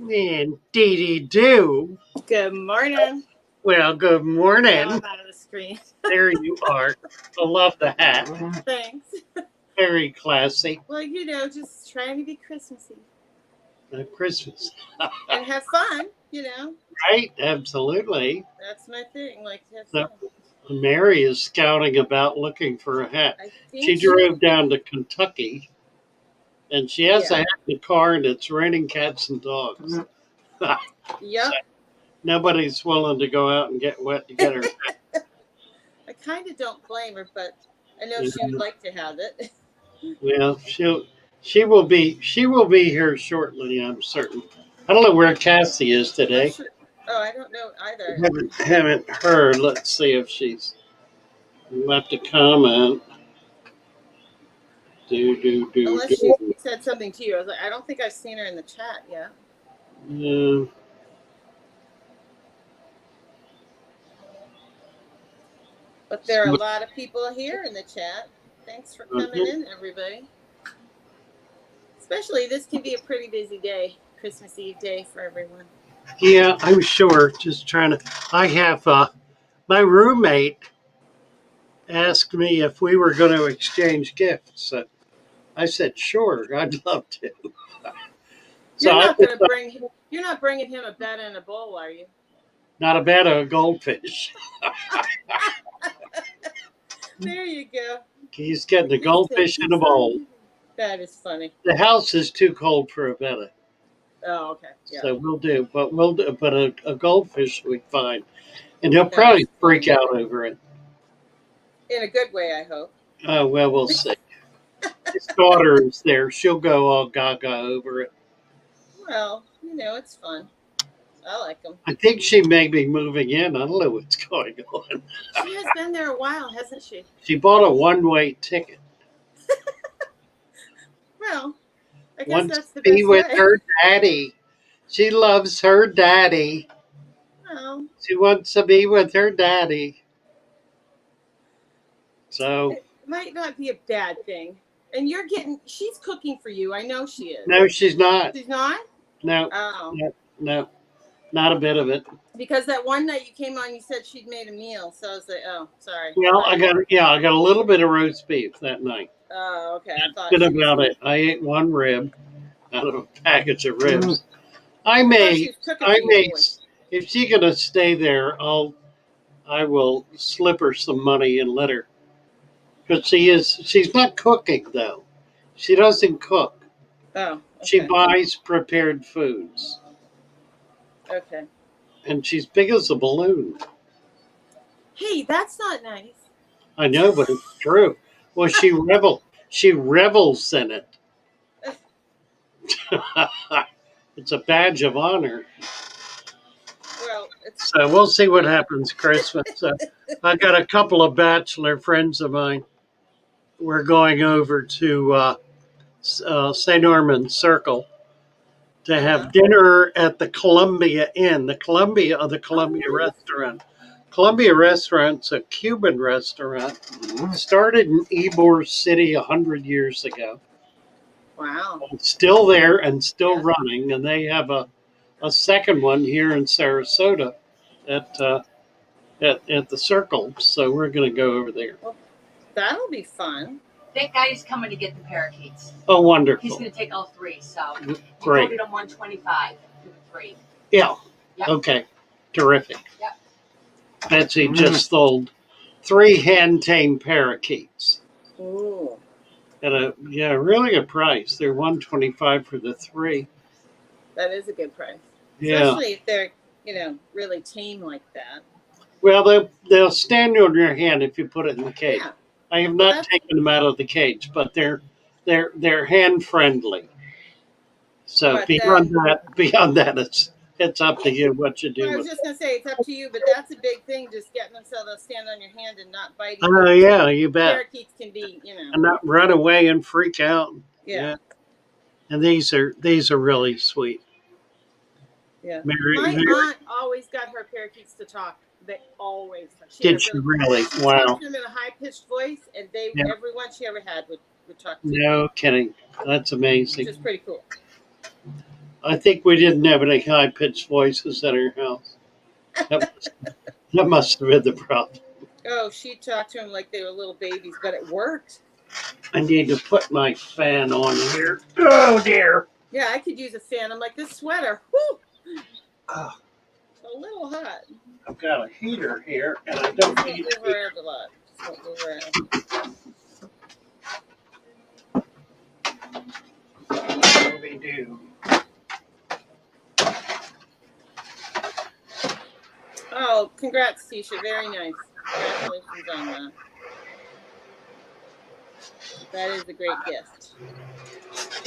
Indeedy do. Good morning. Well, good Now morning. I'm out of the screen. There you are. I love the hat. Thanks. Very classy. Well, just trying to be Christmassy Christmas. and have fun. Right? Absolutely. That's my thing. Like to have So, fun. Mary is scouting about looking for a hat. I think She drove down to Kentucky and she has a hat in the car and it's raining cats and dogs. Yep. So, nobody's willing to go out and get wet to get her hat. I kind of don't blame her, but I know she would like to have it. Well, she will be here shortly, I'm certain. I don't know where Cassie is today. Sure. Oh, I don't know either. Haven't heard. Let's see if she's left a comment. Unless she said something to you. I was like, I don't think I've seen her in the chat yet. Yeah. But there are a lot of people here in the chat. Thanks for coming in, everybody. Especially, this can be a pretty busy day, Christmas Eve day for everyone. Yeah, I'm sure. Just trying to. I have my roommate asked me if we were going to exchange gifts. I said, sure, I'd love to. So you're not bringing him a bed and a bowl, are you? Not a bed of a goldfish. There you go. He's getting a goldfish in a bowl. That is funny. The house is too cold for a bed. Oh, okay. Yeah. So we'll do a goldfish we find, and he'll probably freak out over it. In a good way, I hope. Oh well, we'll see. His daughter is there; she'll go all gaga over it. Well, it's fun. I like them. I think she may be moving in. I don't know what's going on. She has been there a while, hasn't she? She bought a one-way ticket. Well, I guess Wants that's the to be best with way. her daddy. She loves her daddy. Well, she wants to be with her daddy. So it might not be a bad thing. And she's cooking for you. I know she is. No, she's not. She's not? No. Oh. No. Not a bit of it. Because that one night you came on, you said she'd made a meal. So I was like, oh, sorry. Well, I got a little bit of roast beef that night. Oh, okay. That's good about it. I ate one rib out of a package of ribs. I may, if she's gonna stay there, I will slip her some money and let her, because she's not cooking though. She doesn't cook. Oh. Okay. She buys prepared foods. Okay. And she's big as a balloon. Hey, that's not nice. I know, but it's true. Well, she revels in it. It's a badge of honor. Well, So we'll see what happens Christmas. I got a couple of bachelor friends of mine. We're going over to St. Norman Circle to have dinner at the Columbia Inn, the Columbia restaurant. Columbia Restaurant's a Cuban restaurant. Started in Ybor City 100 years ago. Wow. Still there and still running, and they have a second one here in Sarasota at at the Circle. So we're going to go over there. Well, that'll be fun. That guy's coming to get the parakeets. Oh, wonderful! He's going to take all three. So great. You quoted him 125 for the three. Yeah. Yep. Okay. Terrific. Yep. Betsy just sold 3 hand-tamed parakeets. Ooh. At a really good price. They're $125 for the 3. That is a good price. Yeah. Especially if they're, really tame like that. Well, they'll stand on your hand if you put it in the cage. Yeah. I have not taken them out of the cage, but they're hand friendly. So But beyond that, it's up to you what you do. I was just gonna say it's up to you, but that's a big thing. Just getting them so they'll stand on your hand and not biting. Oh yeah, you bet. Parakeets can be, and not run away and freak out. Yeah. And these are really sweet. Yeah. Mary, My aunt always got her parakeets to talk. They always talk. Did she really? Wow. Talked to them in a high pitched voice, and everyone she ever had would talk to them. No kidding. That's amazing. Which is pretty cool. I think we didn't have any high pitched voices at our house. That must have been the problem. Oh, she talked to them like they were little babies, but it worked. I need to put my fan on here. Oh dear. Yeah, I could use a fan. I'm like, this sweater, whoo, Oh, a little hot. I've got a heater here, and I don't need Just move around a lot. Just move around. we do. Oh, congrats, Tisha. Very nice. Congratulations on that. That is a great gift.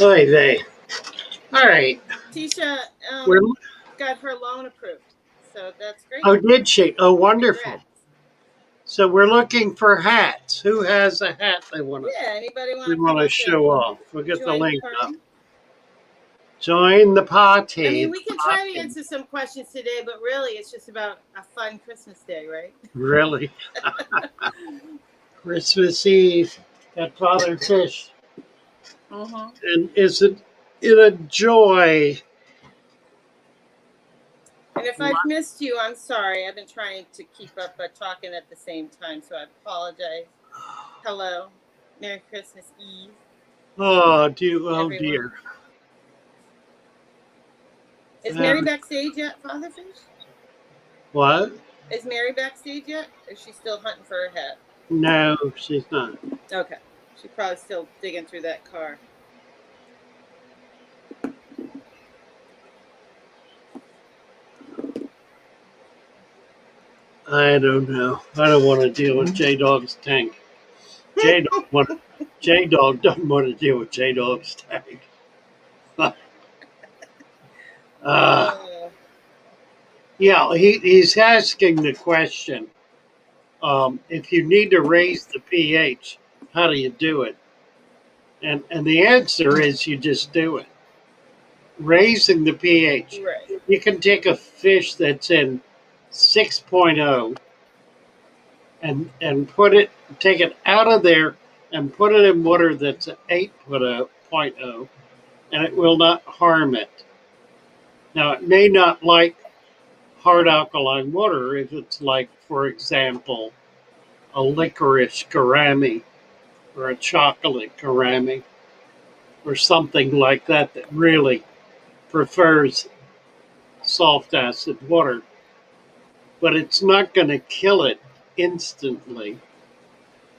Oy vey. All right. Tisha got her loan approved, so that's great. Oh, did she? Oh, wonderful. Congrats. So we're looking for hats. Who has a hat they want to? Yeah, anybody want to show off? We'll get the link up. party? Join the party. I mean, we can try to answer some questions today, but really, it's just about a fun Christmas day, right? Really? Christmas Eve at Father Fish. Mm-hmm. And is it a joy? And if I've missed you, I'm sorry. I've been trying to keep up by talking at the same time, so I apologize. Hello. Merry Christmas Eve. Oh, everyone. dear. Is Mary backstage yet, Father Fish? What? Is Mary backstage yet? Or is she still hunting for her hat? No, she's not. Okay. She's probably still digging through that car. I don't know. I don't want to deal with J-Dog's tank. J-Dog doesn't want to deal with J-Dog's tank. Yeah, he's asking the question, if you need to raise the pH, how do you do it? And the answer is you just do it. Raising the pH. Right. You can take a fish that's in 6.0 and take it out of there and put it in water that's at 8.0, and it will not harm it. Now, it may not like hard alkaline water if it's like, for example, a licorice gourami or a chocolate gourami or something like that really prefers soft acid water. But it's not going to kill it instantly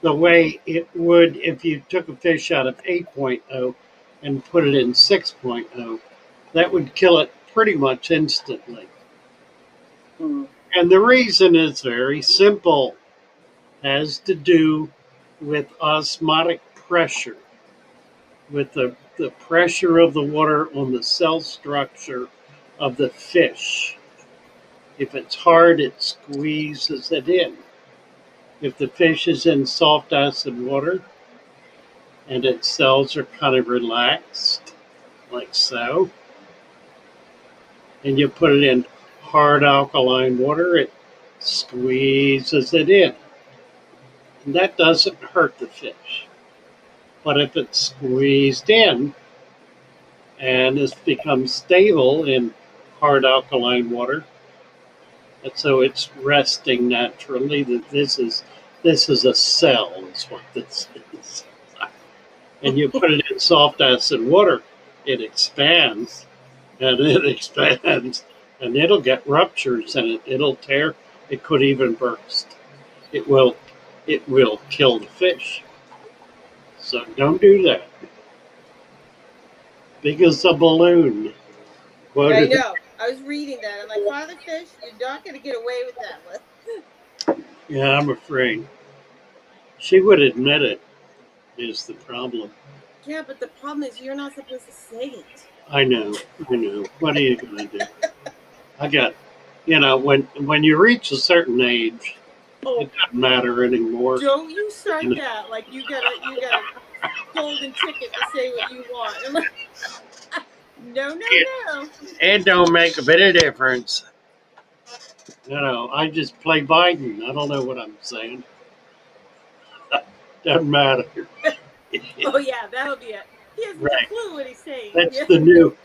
the way it would if you took a fish out of 8.0 and put it in 6.0. That would kill it pretty much instantly. Mm. And the reason is very simple. It has to do with osmotic pressure, with the pressure of the water on the cell structure of the fish. If it's hard, it squeezes it in. If the fish is in soft acid water and its cells are kind of relaxed, like so, and you put it in hard alkaline water, it squeezes it in. And that doesn't hurt the fish. But if it's squeezed in and has become stable in hard alkaline water, and so it's resting naturally, that this is a cell, is what this is. And you put it in soft acid water, it expands and it expands and it'll get ruptures and it'll tear. It could even burst. It will kill the fish. So don't do that. Big as a balloon. I know. I was reading that. I'm like, Father Fish, you're not going to get away with that one. Yeah, I'm afraid. She would admit it is the problem. Yeah, but the problem is you're not supposed to say it. I know. What are you going to do? I got, when you reach a certain age, it doesn't matter anymore. Don't you start that like you got a golden ticket to say what you want. I'm like, no. It don't make a bit of difference. I just play Biden. I don't know what I'm saying. Doesn't matter. Oh yeah, that'll be it. He has no clue what he's saying. That's the new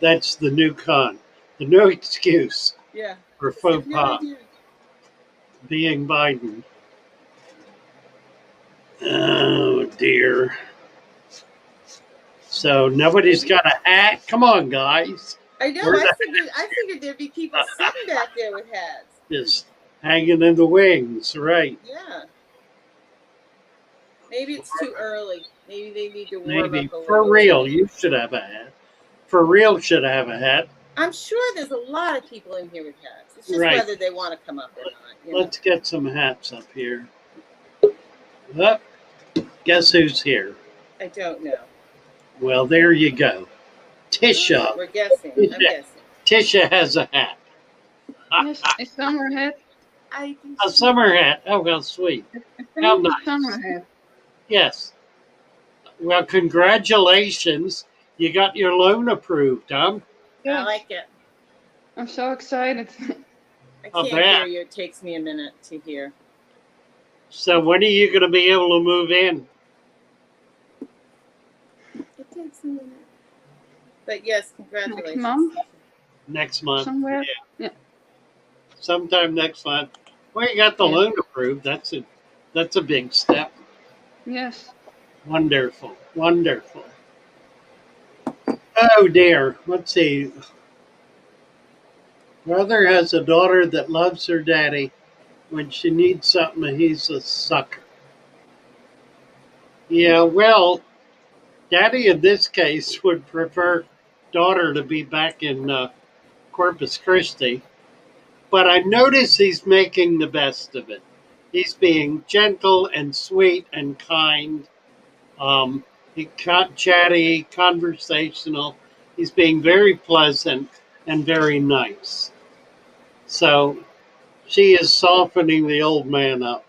That's the new con. The new excuse. Yeah. For faux pas. Being Biden. Oh dear. So nobody's got a hat. Come on, guys. I know. I figured there'd be people sitting back there with hats. Just hanging in the wings, right? Yeah. Maybe it's too early. Maybe they need to warm up a little. For real, you should have a hat. For real, should have a hat. I'm sure there's a lot of people in here with hats. It's just whether they want to come up or not. Let's get some hats up here. Oh, guess who's here? I don't know. Well, there you go. Tisha. We're guessing. I'm guessing. Tisha has a hat. Yes, a summer hat. A summer hat. Oh, well, sweet. How nice. Summer hat. Yes. Well, congratulations. You got your loan approved, huh? Yeah. I like it. I'm so excited. I can't hear you. It takes me a minute to hear. So when are you going to be able to move in? It takes a minute. But yes, congratulations. Next month? Next month. Somewhere? Yeah. Sometime next month. Well, you got the loan approved. That's a big step. Yes. Wonderful. Oh dear. Let's see. Brother has a daughter that loves her daddy. When she needs something, he's a sucker. Yeah, well, daddy in this case would prefer daughter to be back in Corpus Christi. But I notice he's making the best of it. He's being gentle and sweet and kind. He got chatty, conversational. He's being very pleasant and very nice. So she is softening the old man up.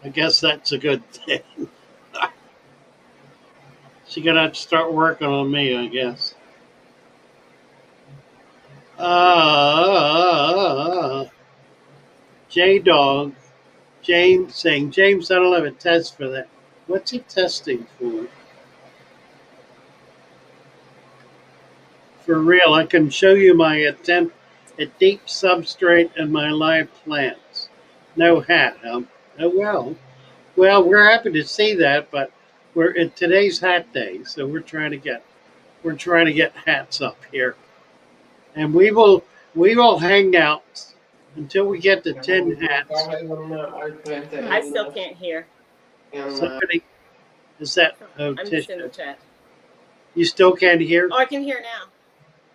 I guess that's a good thing. She's going to have to start working on me, I guess. J-Dog. James saying, James, I don't have a test for that. What's he testing for? For real, I can show you my attempt at deep substrate and my live plants. No hat, huh? Oh, well. Well, we're happy to see that, but today's hat day, so we're trying to get hats up here. And we will hang out until we get to 10 hats. I still can't hear. Somebody, is that? Oh, I'm just in the Tisha. chat. You still can't hear? Oh, I can hear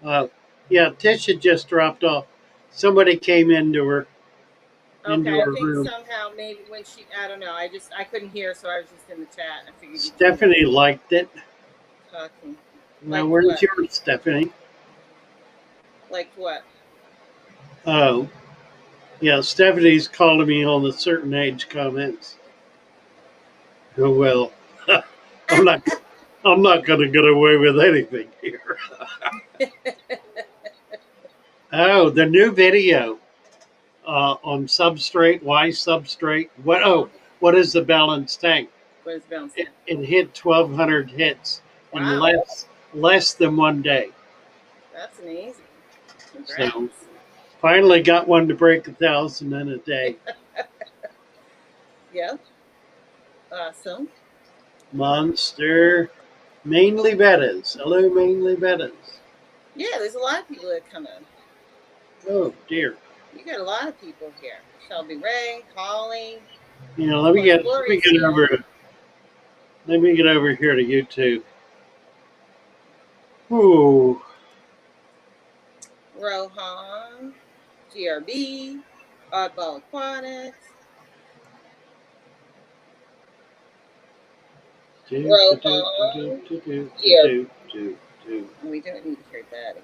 now. Yeah, Tisha just dropped off. Somebody came into her. Okay, I think somehow maybe when I don't know. I couldn't hear, so I was just in the chat. I figured. Stephanie liked it. Talking. Well, where's yours, Stephanie? Like what? Oh, yeah. Stephanie's calling me on the certain age comments. Oh well, I'm not. I'm not going to get away with anything here. Oh, the new video on substrate. Why substrate? What? Oh, what is the balanced tank? What is balance? It hit 1,200 hits in Wow, less than one day. that's amazing. Congrats. So finally got one to break 1,000 in a day. Yep. Awesome. Monster. Mainly betas. Hello, mainly betas. Yeah, there's a lot of people that come in. Oh dear. You got a lot of people here. Shelby Ray, Holly. You know, let me get over. Let me get over here to YouTube. Ooh. Rohan, GRB, Oddball Aquatics. Rohan, GRB. We don't need to hear that again.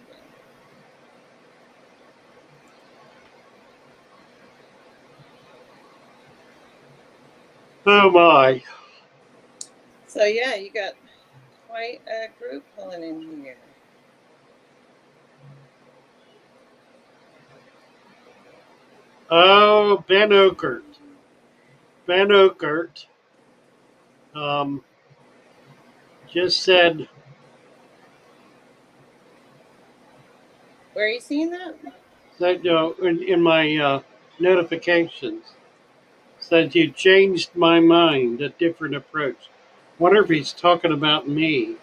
Oh my. So yeah, you got quite a group pulling in here. Oh, Ben Oakert. Ben Oakert just said. Where are you seeing that? That in my notifications said you changed my mind, a different approach. Wonder if he's talking about me.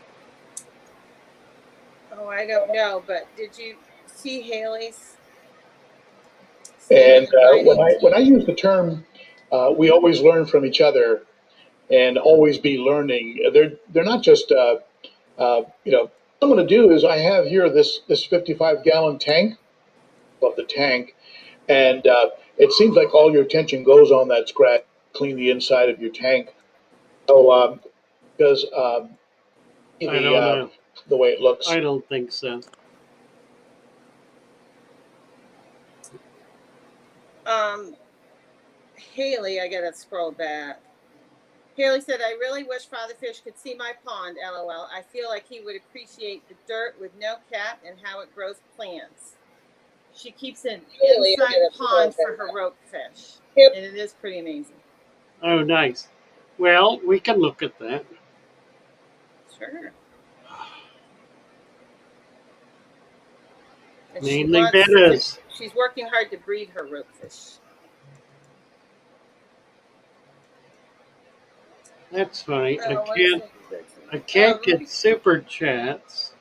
Oh, I don't know, but did you see Haley's? And when I use the term, we always learn from each other, and always be learning. They're not just you know. What I'm going to do is I have here this 55-gallon tank of the tank, and it seems like all your attention goes on that scratch. Clean the inside of your tank. So because I don't know. the way it looks. I don't think so. Haley, I gotta scroll back. Haley said, I really wish Father Fish could see my pond, LOL. I feel like he would appreciate the dirt with no cap and how it grows plants. She keeps an inside pond for her rope fish. And it is pretty amazing. Oh, nice. Well, we can look at that. Sure. And Mainly betas. She's working hard to breed her rope fish. That's funny. Oh, I can't get super chats.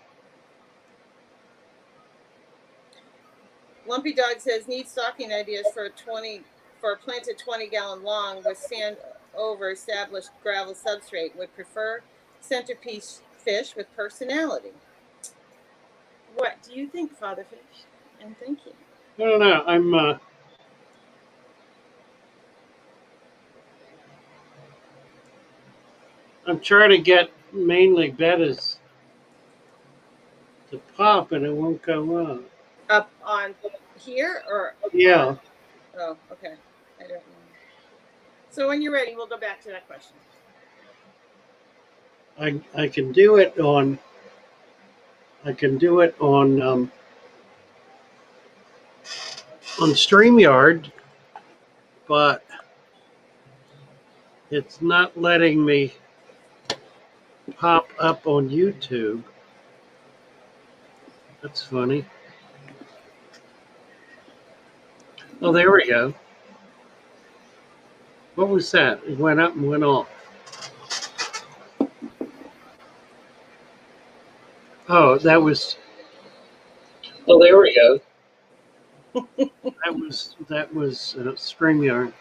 Lumpy Dog says need stocking ideas for a planted 20-gallon long with sand over established gravel substrate. Would prefer centerpiece fish with personality. What do you think, Father Fish? And thank you. I don't know. I'm trying to get mainly betas to pop, and it won't go up. Up on here or Yeah. Oh, okay. I don't know. So when you're ready, we'll go back to that question. I can do it on. On StreamYard, but it's not letting me pop up on YouTube. That's funny. Oh, there we go. What was that? It went up and went off. Oh, that was. Oh, there we go. that was StreamYard.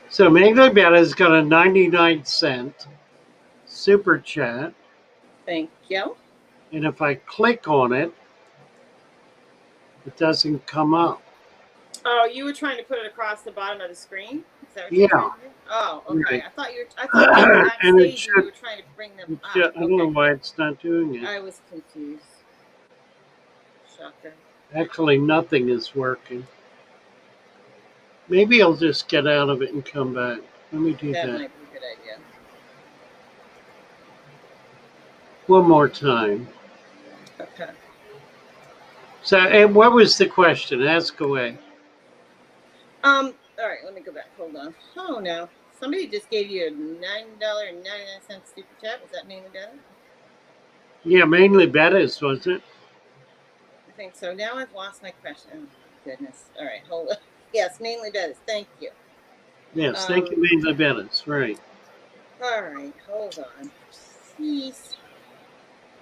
So Mango Betta's got a 99-cent super chat. Thank you. And if I click on it, it doesn't come up. Oh, you were trying to put it across the bottom of the screen? Is that what Yeah. trying to do? Oh, okay. Right. I thought you were backstage And and you were trying to bring them up. I don't know why it's not doing it. I was confused. Shocker. Actually, nothing is working. Maybe I'll just get out of it and come back. Let me do That that might be a good idea. one more time. Okay. So, and what was the question? Ask away. All right, let me go back. Hold on. Oh no. Somebody just gave you a $9.99 super chat. Was that mainly better? Yeah, mainly Bettis, wasn't it? I think so. Now I've lost my question. Oh goodness. All right, hold on. Yes, mainly Bettis. Thank you. Yes, thank you, mainly Bettis. Right. All right, hold on. Please.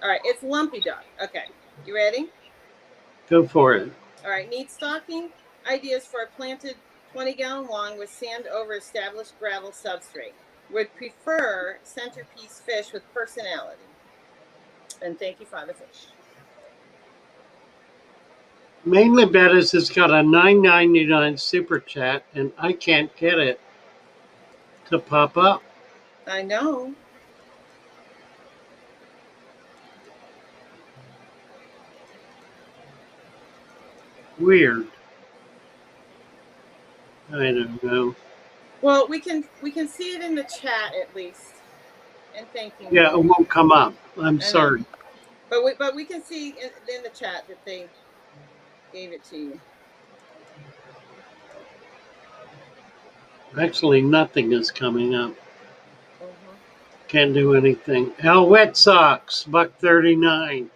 All right, it's Lumpy Dog. Okay, you ready? Go for it. All right, need stocking ideas for a planted 20-gallon lawn with sand over established gravel substrate. Would prefer centerpiece fish with personality. And thank you, Father Fish. Mainly Bettis has got a $9.99 super chat, and I can't get it to pop up. I know. Weird. I don't know. Well, we can see it in the chat at least. And thanking Yeah, it you. won't come up. I'm I know. sorry. But we can see in the chat that they gave it to you. Actually, nothing is coming up. Mm-hmm. Can't do anything. Al Wet Socks, $1.39.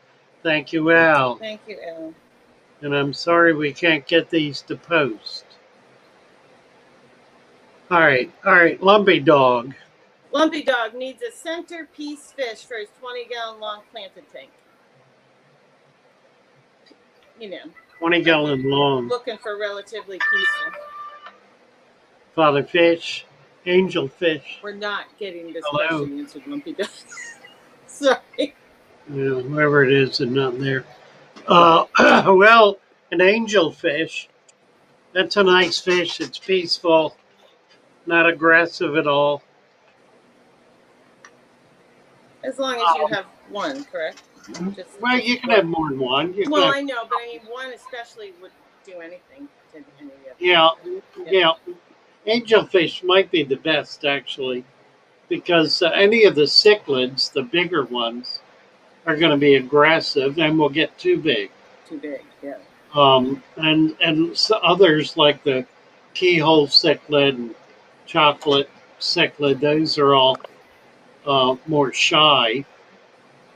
Thank you, Al. Thank you, Ellen. And I'm sorry we can't get these to post. All right, Lumpy Dog. Lumpy Dog needs a centerpiece fish for his 20-gallon long planted tank. You know, 20-gallon long. looking for relatively peaceful. Father Fish, Angel Fish. We're not getting this Hello. question answered, Lumpy Dog. Sorry. You know, whoever it is and not there. Well, an angel fish. That's a nice fish. It's peaceful, not aggressive at all. As long as you have one, correct? Well, you can have more than one. Well, I know, but I mean, one especially would do anything to any of the other. Yeah. Angelfish might be the best, actually, because any of the cichlids, the bigger ones, are going to be aggressive and will get too big. Too big, yeah. And others like the keyhole cichlid and chocolate cichlid, those are all more shy.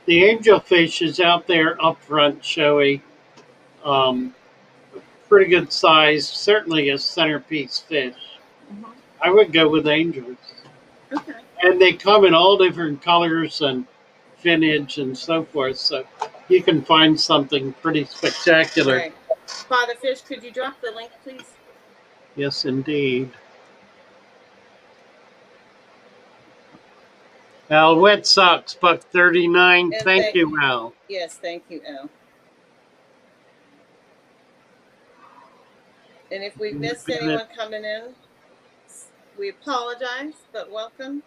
The angelfish is out there up front, showy, pretty good size, certainly a centerpiece fish. Mm-hmm. I would go with angels. Okay. And they come in all different colors and finnage and so forth, so you can find something pretty spectacular. Right. Father Fish, could you drop the link, please? Yes, indeed. Al Wet Socks, $1.39. Thank you, Al. Yes, thank you, Al. And if we missed anyone coming in, we apologize, but welcome.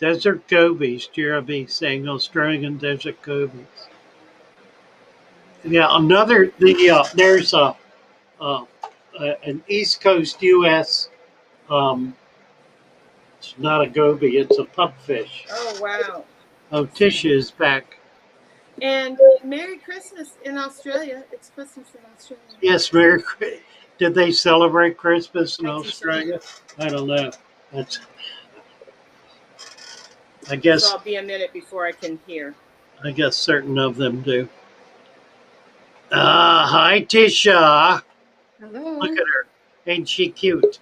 Desert gobies, Jeremy saying Australian desert gobies. Yeah, there's an East Coast U.S. It's not a goby, it's a pupfish. Oh, wow. Oh, Tisha is back. And Merry Christmas in Australia. It's Christmas in Australia. Yes, Merry Christmas. Did they celebrate Christmas in Australia? I don't know. I guess. So I'll be a minute before I can hear. I guess certain of them do. Hi, Tisha. Hello. Look at her. Ain't she cute?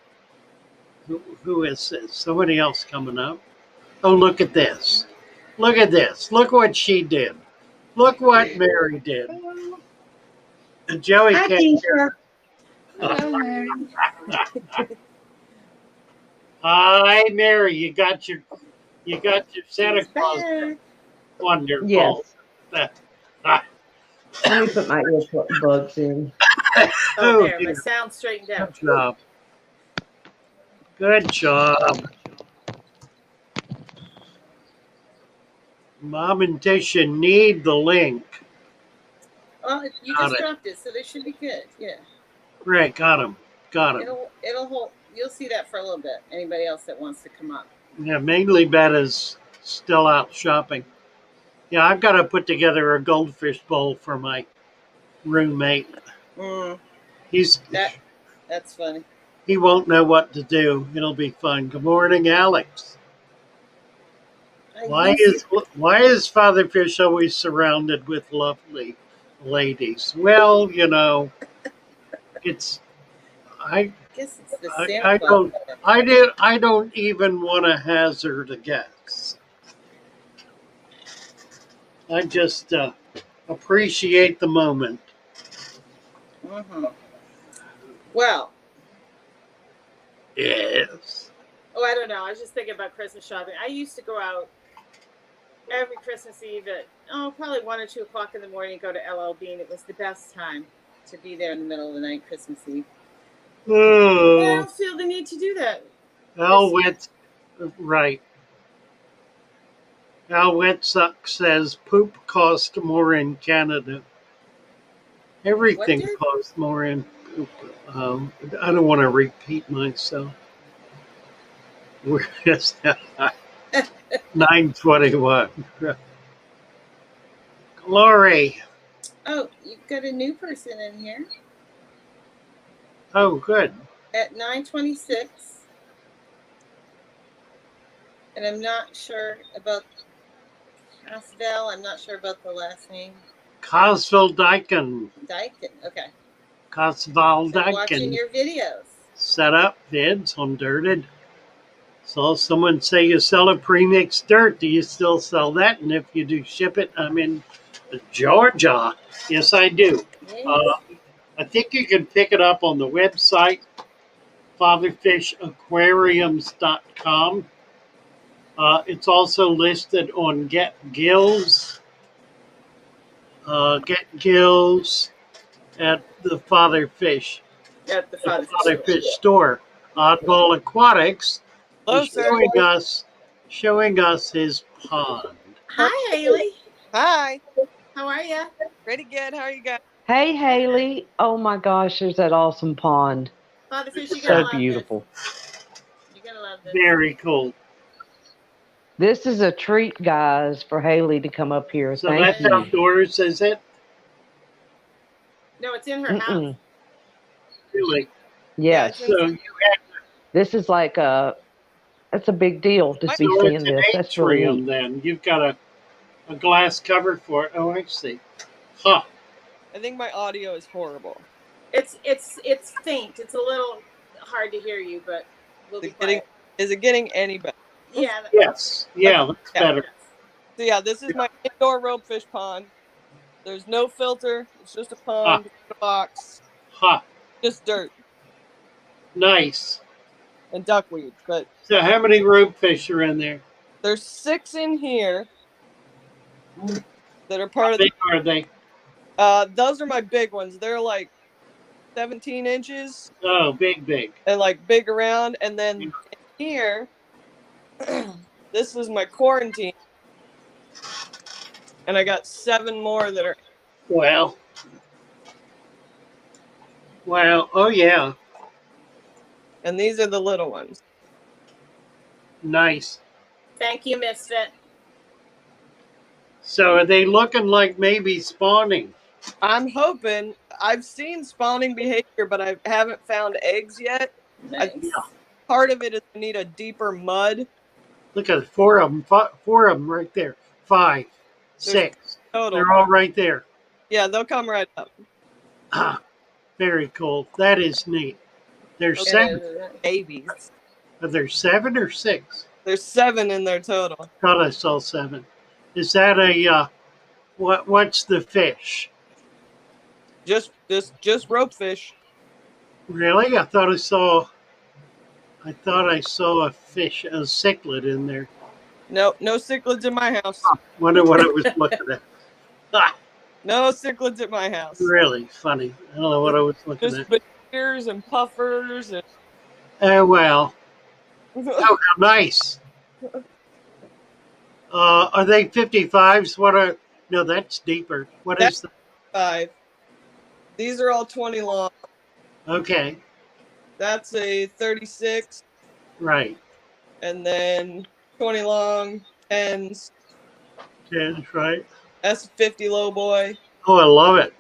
Who is this? Somebody else coming up? Oh, look at this. Look at this. Look what she did. Look what Mary did. Hello. And Joey Hi, can't hear. Hello, Mary. Hi, Mary. You got your Santa Claus. Wonderful. Yes. Ah. Let me put my earbuds in. Oh, there. My sound straightened out. Good job. Good job. Mom and Tisha need the link. Well, you Got just it. dropped it, so they should be good. Yeah. Right, got him. It'll hold. You'll see that for a little bit. Anybody else that wants to come up? Yeah, mainly Betta's still out shopping. Yeah, I've got to put together a goldfish bowl for my roommate. Mm, He's that's funny. he won't know what to do. It'll be fun. Good morning, Alex. Why is Father Fish always surrounded with lovely ladies? Well, it's I guess it's the I, Santa I Claus. don't I don't even want to hazard a guess. I just appreciate the moment. Mm-hmm. Well, Yes. I don't know. I was just thinking about Christmas shopping. I used to go out every Christmas Eve at probably 1 or 2 o'clock in the morning and go to LL Bean. It was the best time to be there in the middle of the night, Christmas Eve. I Oh, don't feel the need to do that. Al Wit, right. Al Witsuck says poop costs more in Canada. Everything did? costs more in poop. I don't want to repeat myself. We're just 9:21. Glory. Oh, you've got a new person in here Oh, good. at 9:26. And I'm not sure about Casvel. I'm not sure about the last name. Cosville Dyken. Dyken. Okay. Cosval So watching Dyken. your videos. Set up vids on Dirted. Saw someone say you sell a premixed dirt. Do you still sell that? And if you do, ship it. I'm in Georgia. Yes, I do. Yes. I think you can pick it up on the website, fatherfishaquariums.com. It's also listed on Get Gills. Get Gills at the Father Fish. At the The Father Father Fish Fish store. Oddball Aquatics Hello, is sir. showing us his pond. Hi, Haley. Hi. How are you? Pretty good. How are you guys? Hey, Haley. Oh my gosh, there's that awesome pond. Father Fish, you're gonna So love beautiful. this. You're gonna love this. Very cool. This is a treat, guys, for Haley to come up here. So Thank that's you. outdoors, is it? No, it's in her house. Mm-mm. Really? Yeah, Yes, it's in- So you this is like that's a big deal to be so seeing it's an this. That's really atrium neat. then. You've got a glass cover for it. Oh, I see. Huh. I think my audio is horrible. It's faint. It's a little hard to hear you, but we'll be quiet. Is it getting any better? Yeah. Yes. Yeah, that's Yeah. better. So yeah, this is my indoor ropefish pond. There's no filter. It's just a Huh. pond, a box, Huh. just dirt Nice. and duckweed. But So how many rope fish are in there? there's 6 in here that are How part of big are they? those are my big ones. They're like 17 inches Oh, big. and like big around. And then in here, this is my quarantine. And I got 7 more that are. Well. Oh yeah. And these are the little ones. Nice. Thank you, Misfit. So are they looking like maybe spawning? I'm hoping. I've seen spawning behavior, but I haven't found eggs yet. Nice. Part of it is I need a deeper mud. Look at 4 of them. 4 of them right there. 5, 6. Total. They're all right there. Yeah, they'll come right up. Ah, very cool. That is neat. There's Okay. 7. Babies. Are there 7 or 6? There's 7 in there total. Thought I saw 7. Is that a what's the fish? Just ropefish. Really? I thought I saw a fish, a cichlid in there. No cichlids in my house. Wonder what I was looking at. Ah, No cichlids at my house. really funny. I don't know what I was looking Just at. beers and puffers and. Oh well. Oh, how nice. Are they 55s? No, that's deeper. What is that? 25. These are all 20 long. Okay. That's a 36. Right. And then 20 long, 10s. 10s, right. That's a 50 low boy. Oh, I love it.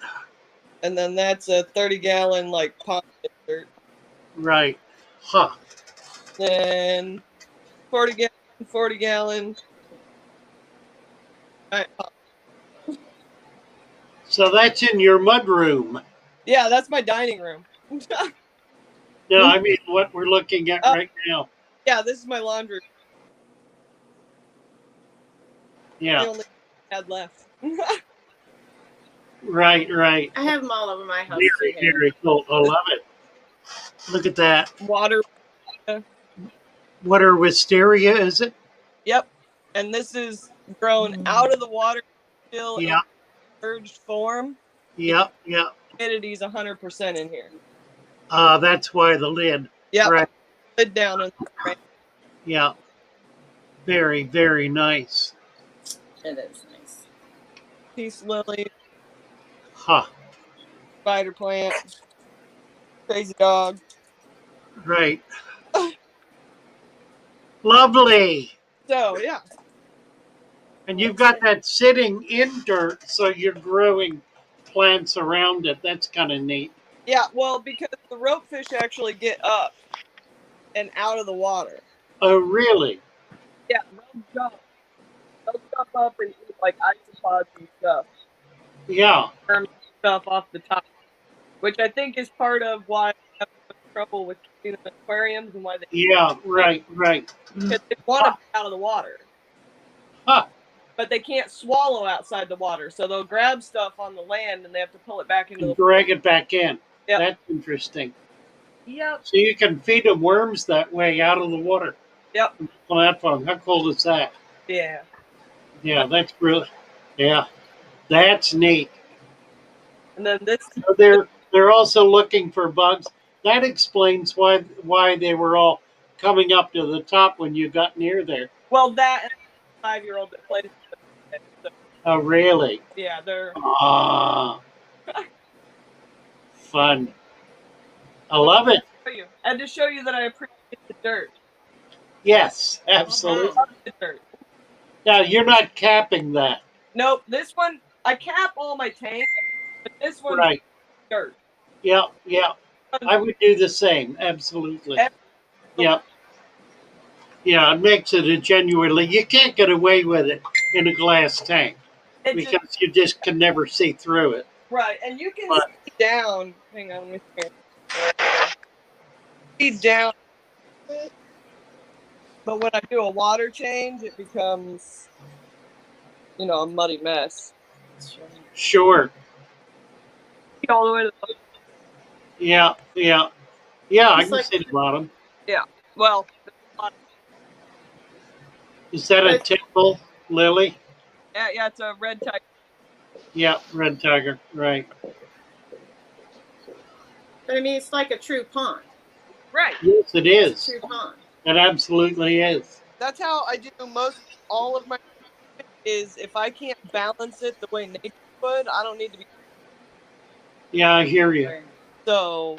And then that's a 30-gallon, like, pond insert. Right. Huh. Then 40 gallon, 40 gallon. All right. So that's in your mud room. Yeah, that's my dining room. No, I mean what we're looking at right now. Yeah, this is my laundry. Yeah. The only I had left. Right, right. I have them all over my house Very, too. Haley. very cool. I love it. Look at that. Water. Water wisteria, is it? Yep. And this is grown out of the water, still in Yeah. submerged form. Yep, yep. Humidity's 100% in here. That's why the lid. Yep. Right. Lid down and right. Yeah. Very, very nice. It is nice. Peace lily, Huh. spider plant, crazy dog. Right. Lovely. So yeah. And you've got that sitting in dirt, so you're growing plants around it. That's kind of neat. Yeah, well, because the rope fish actually get up and out of the water. Oh, really? Yeah, they'll jump. They'll jump up and eat like isopods and stuff. Yeah. Stuff off the top. Which I think is part of why I have so much trouble with keeping them in aquariums and why they Yeah, right, right. because they want to be out of the water. Huh. But they can't swallow outside the water, so they'll grab stuff on the land and they have to pull it back into the water. Drag it back in. Yep. That's interesting. Yep. So you can feed them worms that way out of the water. Yep. Platform. How cool is that? Yeah. Yeah, that's brilliant. Yeah, that's neat. And then this. So they're also looking for bugs. That explains why they were all coming up to the top when you got near there. Well, that and the 5-year-old that played. So, Oh, really? yeah, they're. Ah, fun. I love it. And to show you that I appreciate the dirt. Yes, absolutely. I love the dirt. Now you're not capping that, Nope, this one I cap all my tanks, but this one's right? dirt. Yeah, yeah. I would do the same. Absolutely. Yeah. Yeah, it makes it a genuinely. You can't get away with it in a glass tank because you just can never see through it. Right, and you can see down. Hang on, let me see down. But when I do a water change, it becomes, a muddy mess. Sure. All the way to the Yeah, yeah, yeah. I It's can like- see the bottom. yeah. Well, Is that a typical lily? yeah, it's a red tiger. Yeah, red tiger. Right. But I mean, it's like a true pond. Right. Yes, it is. True pond. It absolutely is. That's how I do all of my. Is if I can't balance it the way nature would, I don't need to be. Yeah, I hear you. So.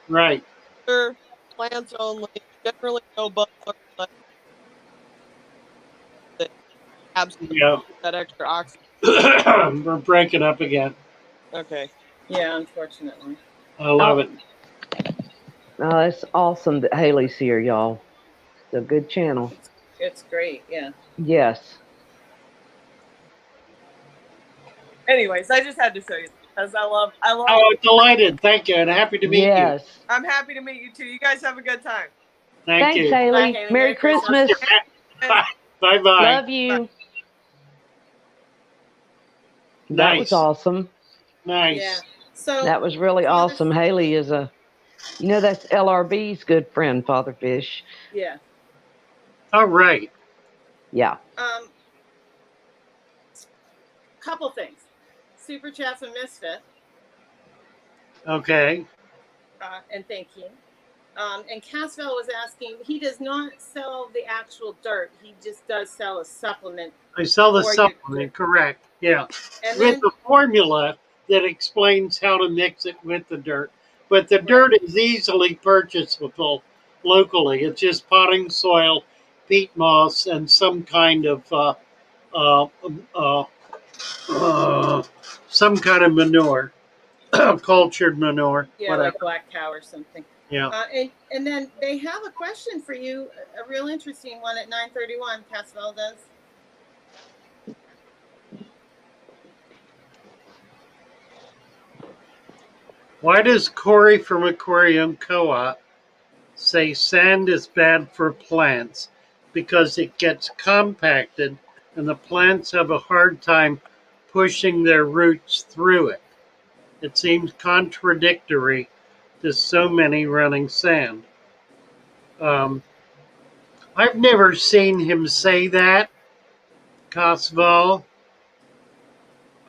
Right. Plants only. Generally, no bugs or that absolutely that extra oxygen. We're breaking up again. Okay. Yeah, unfortunately. I love it. Oh, it's awesome that Haley's here, y'all. It's a good channel. It's great. Yeah. Yes. Anyways, I just had to show you because I love. Oh, delighted. Thank you, and happy to meet you. Yes. I'm happy to meet you too. You guys have a good time. Thanks, Haley. Bye, Haley. Merry Christmas. Bye-bye. Love you. That Nice. was awesome. Nice. Yeah. So That was really awesome. Haley is that's LRB's good friend, Father Fish. yeah. All right. Yeah. Couple things. Super chat from Misfit. Okay. And thank you. And Caswell was asking, he does not sell the actual dirt. He just does sell a supplement. I sell the Or you- supplement, correct. Yeah. And With then, the formula, that explains how to mix it with the dirt. But the dirt is easily purchasable locally. It's just potting soil, peat moss, and some kind of uh, uh, uh, some kind of manure, cultured manure, Yeah, whatever. like black cow or something. Yeah. And then they have a question for you, a real interesting one at 9:31. Caswell does. Why does Corey from Aquarium Co-op say sand is bad for plants? Because it gets compacted and the plants have a hard time pushing their roots through it. It seems contradictory to so many running sand. Um, I've never seen him say that, Cosval.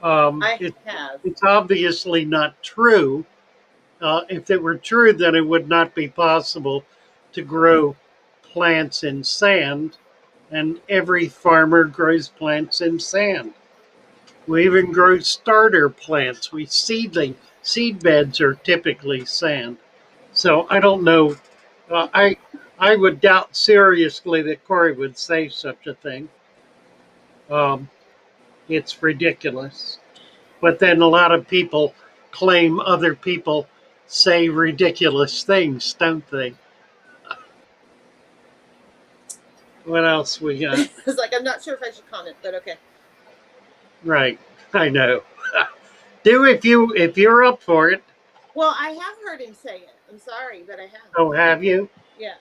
I have. It's obviously not true. If it were true, then it would not be possible to grow plants in sand, and every farmer grows plants in sand. We even grow starter plants. Seed beds are typically sand. So I don't know. I would doubt seriously that Corey would say such a thing. Um, it's ridiculous. But then a lot of people claim other people say ridiculous things, don't they? What else we got? I was like, I'm not sure if I should comment, but okay. Right, I know. Do if you're up for it. Well, I have heard him say it. I'm sorry, but I have. Oh, have you? Yes.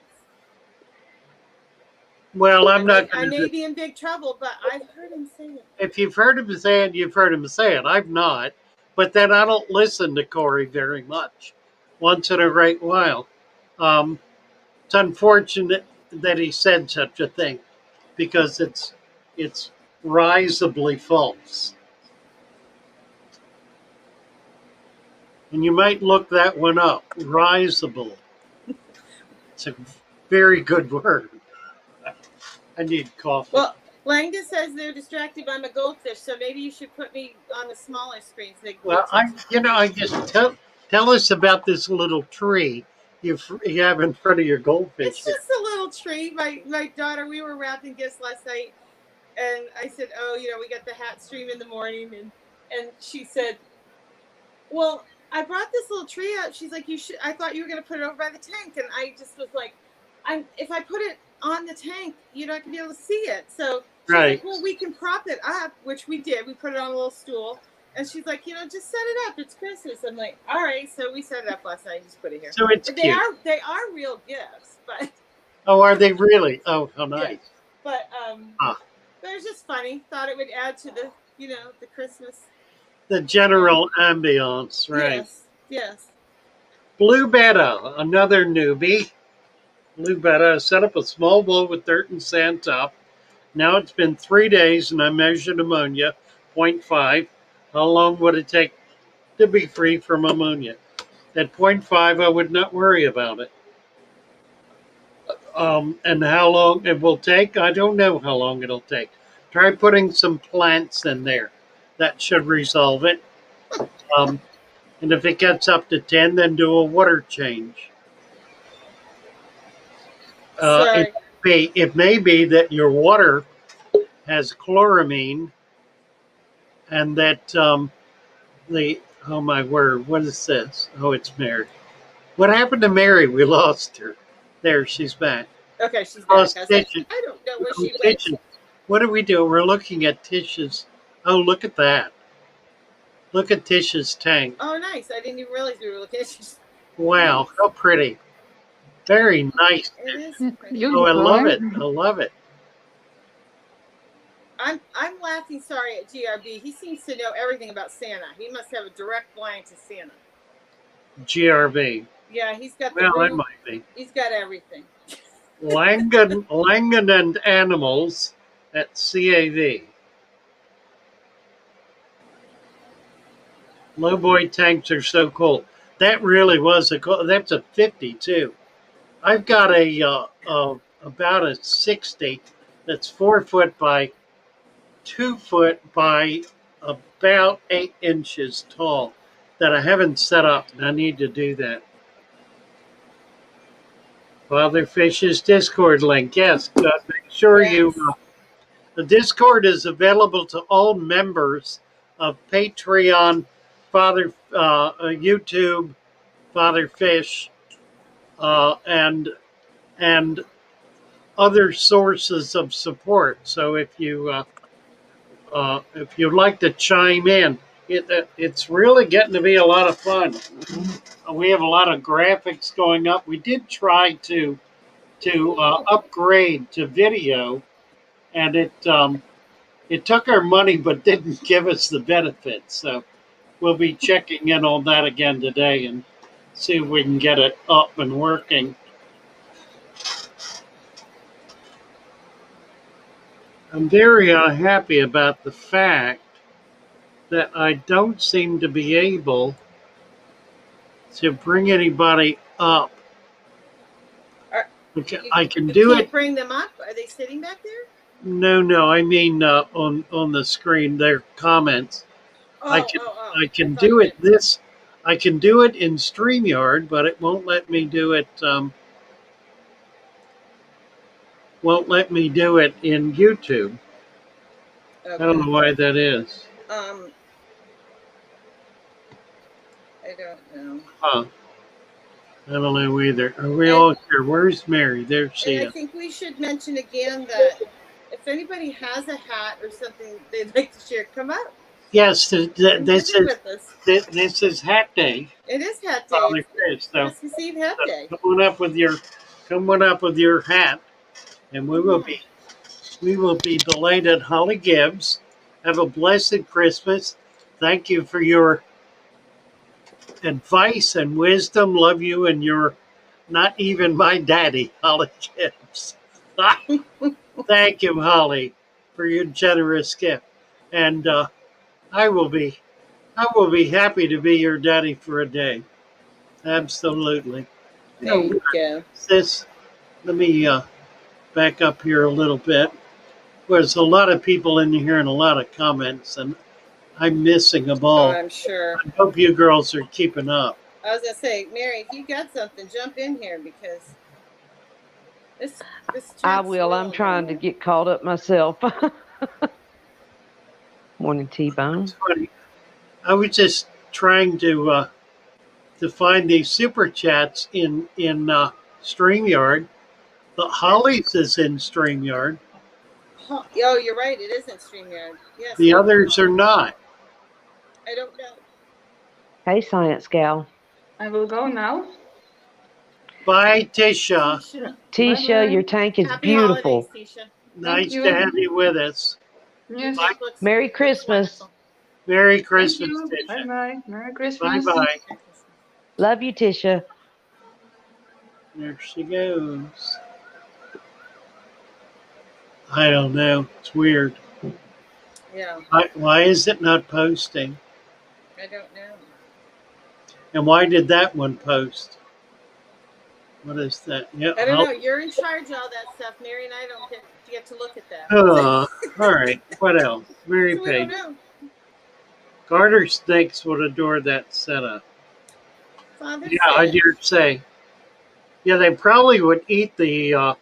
Well, I'm not I going may to. be in big trouble, but I've heard him say it. If you've heard him say it, you've heard him say it. I've not, but then I don't listen to Corey very much. Once in a great while. It's unfortunate that he said such a thing because it's risably false. And you might look that one up. Risable. It's a very good word. I need coffee. Well, Langdon says they're distracted by my goldfish, so maybe you should put me on the smaller screen. So Well, I just tell us about this little tree you have in front of your goldfish. It's just a little tree. My daughter, we were wrapping gifts last night, and I said, "Oh, we got the hat stream in the morning," and she said, "Well, I brought this little tree out." She's like, "You should. I thought you were going to put it over by the tank," and I just was like, if I put it on the tank, you're not going to be able to see it." So she's Right. like, "Well, we can prop it up," which we did. We put it on a little stool. And she's like, just set it up. It's Christmas. I'm like, all right. So we set it up last night and just put it here. So it's But cute. they are real gifts, but Oh, are they really? Oh, how nice. yeah. But it's just funny. Thought it would add to the the Christmas. The general ambiance, right? Yes. Blue Betta, another newbie. Blue Betta set up a small bowl with dirt and sand top. Now it's been 3 days and I measured ammonia, 0.5. How long would it take to be free from ammonia? At 0.5, I would not worry about it. And how long it will take, I don't know how long it'll take. Try putting some plants in there. That should resolve it. And if it gets up to 10, then do a water change. It may be that your water has chloramine and that oh my word, what is this? Oh, it's Mary. What happened to Mary? We lost her. There, she's back. Okay, she's back. I don't know where she went. What do we do? We're looking at Tish's. Oh, look at that. Look at Tish's tank. Oh, nice. I didn't even realize we were looking at Tish's. Wow, how pretty. Very nice. It is pretty. Beautiful. Oh, I love it. I love it. I'm laughing sorry at GRB. He seems to know everything about Santa. He must have a direct line to Santa. GRB. Yeah, he's got the Well, that might be. He's got everything. Langan and Animals at CAV. Lowboy tanks are so cool. That really was that's a 50 too. I've got about a 60 that's 4 foot by 2 foot by about 8 inches tall that I haven't set up, and I need to do that. Father Fish's Discord link. Yes, make sure you. Yes. The Discord is available to all members of Patreon, YouTube, Father Fish, and other sources of support. So if you'd like to chime in, it's really getting to be a lot of fun. We have a lot of graphics going up. We did try to upgrade to video, and it took our money but didn't give us the benefits. So we'll be checking in on that again today and see if we can get it up and working. I'm very happy about the fact that I don't seem to be able to bring anybody up. Are- I can You do can't it. bring them up. Are they sitting back there? No. I mean on the screen, their comments. I can thought do you it this. I can do it in StreamYard, but it won't let me do it. Won't let me do it in YouTube. Okay. I don't know why that is. I don't know. Huh. I don't know either. Are we all here? Where's Mary? There she And I is. think we should mention again that if anybody has a hat or something they'd like to share, come up. Yes, and this visit is with us. this is Hat Day. It is Hat Day. Father It's Fish. So Christmas Eve Hat Day. come on up with your hat, and we will be delighted. Holly Gibbs, have a blessed Christmas. Thank you for your advice and wisdom. Love you, and you're not even my daddy, Holly Gibbs. Thank you, Holly, for your generous gift, and I will be happy to be your daddy for a day. Absolutely. There you go. This. Let me back up here a little bit. There's a lot of people in here and a lot of comments, and I'm missing them Oh, all. I'm sure. I hope you girls are keeping up. I was gonna say, Mary, if you got something, jump in here because this I chat's will. I'm really trying to going. get caught up myself. Morning, T-Bone. It's funny. I was just trying to find these super chats in StreamYard. The Hollies is in StreamYard. Oh, you're right. It isn't StreamYard. Yes. The others are not. I don't know. Hey, Science Gal. I will go now. Bye, Tisha. Tisha, Bye-bye. your tank is Happy beautiful. holidays, Tisha. Nice you. to have you with us. Yes. Your tank looks Merry Christmas. wonderful. Merry Thank Christmas, you. Tisha. Bye-bye. Merry Bye Christmas. bye. Merry Christmas. Love you, Tisha. There she goes. I don't know. It's weird. Yeah, Why is it not posting? I don't know. And why did that one post? What is that? Yeah. I don't know. You're in charge of all that stuff. Mary and I don't get to look at that. All right. What else? Mary So we don't Page. know. Garter snakes would adore that setup. Father Yeah, I Fish. dare say. Yeah, they probably would eat the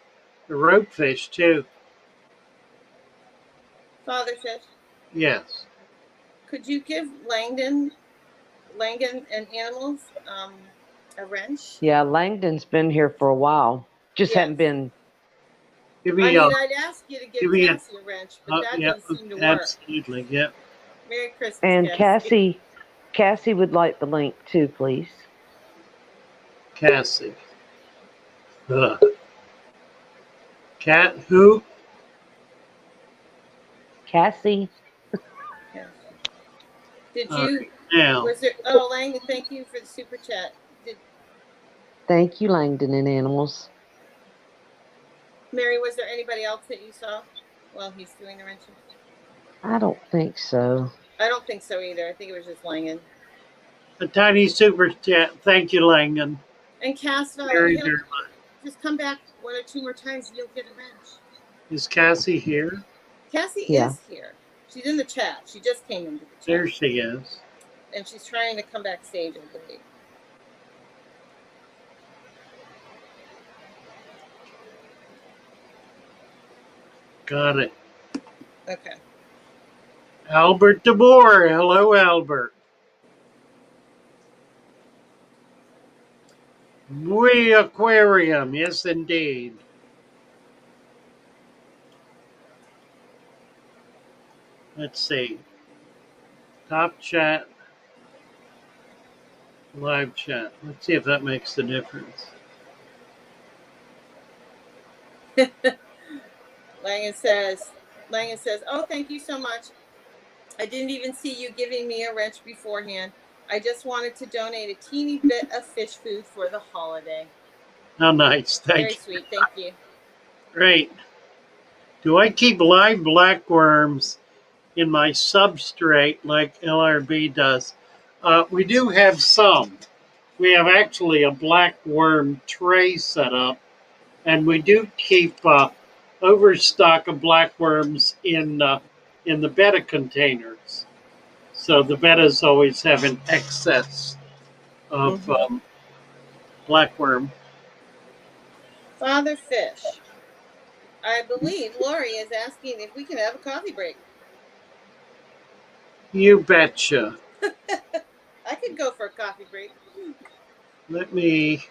ropefish too. Father Fish. Yes. Could you give Langdon and animals a wrench? Yeah, Langdon's been here for a while. Just Yes. hadn't been. Give I me. mean, I'd ask you to give me a- Cassie a wrench, but that yeah, doesn't seem to work. absolutely. Yeah. Merry Christmas, And Cassie would like the link too, please. Cassie. Ugh. Cat who? Cassie. Did All you? right, now. Was there? Oh, Langdon, thank you for the super chat. Thank you, Langdon and Animals. Mary, was there anybody else that you saw while he's doing the wrenching? I don't think so. I don't think so either. I think it was just Langdon. A tiny super chat. Thank you, Langan. And Cass, Very, very much. just come back 1 or 2 more times and you'll get a wrench. Is Cassie here? Cassie Yeah. is here. She's in the chat. She just came into the chat. There she is. And she's trying to come backstage, I believe. Got it. Okay. Albert DeBoer. Hello, Albert. We aquarium. Yes, indeed. Let's see. Top chat. Live chat. Let's see if that makes the difference. Langan says, oh, thank you so much. I didn't even see you giving me a wrench beforehand. I just wanted to donate a teeny bit of fish food for the holiday. How nice. Thank Very you. sweet. Thank you. Great. Do I keep live blackworms in my substrate like LRB does? We do have some. We have actually a blackworm tray set up, and we do keep overstock of blackworms in the betta containers. So the bettas always have an excess of blackworm. Father Fish, I believe Lori is asking if we can have a coffee break. You betcha. I could go for a coffee break. Let me.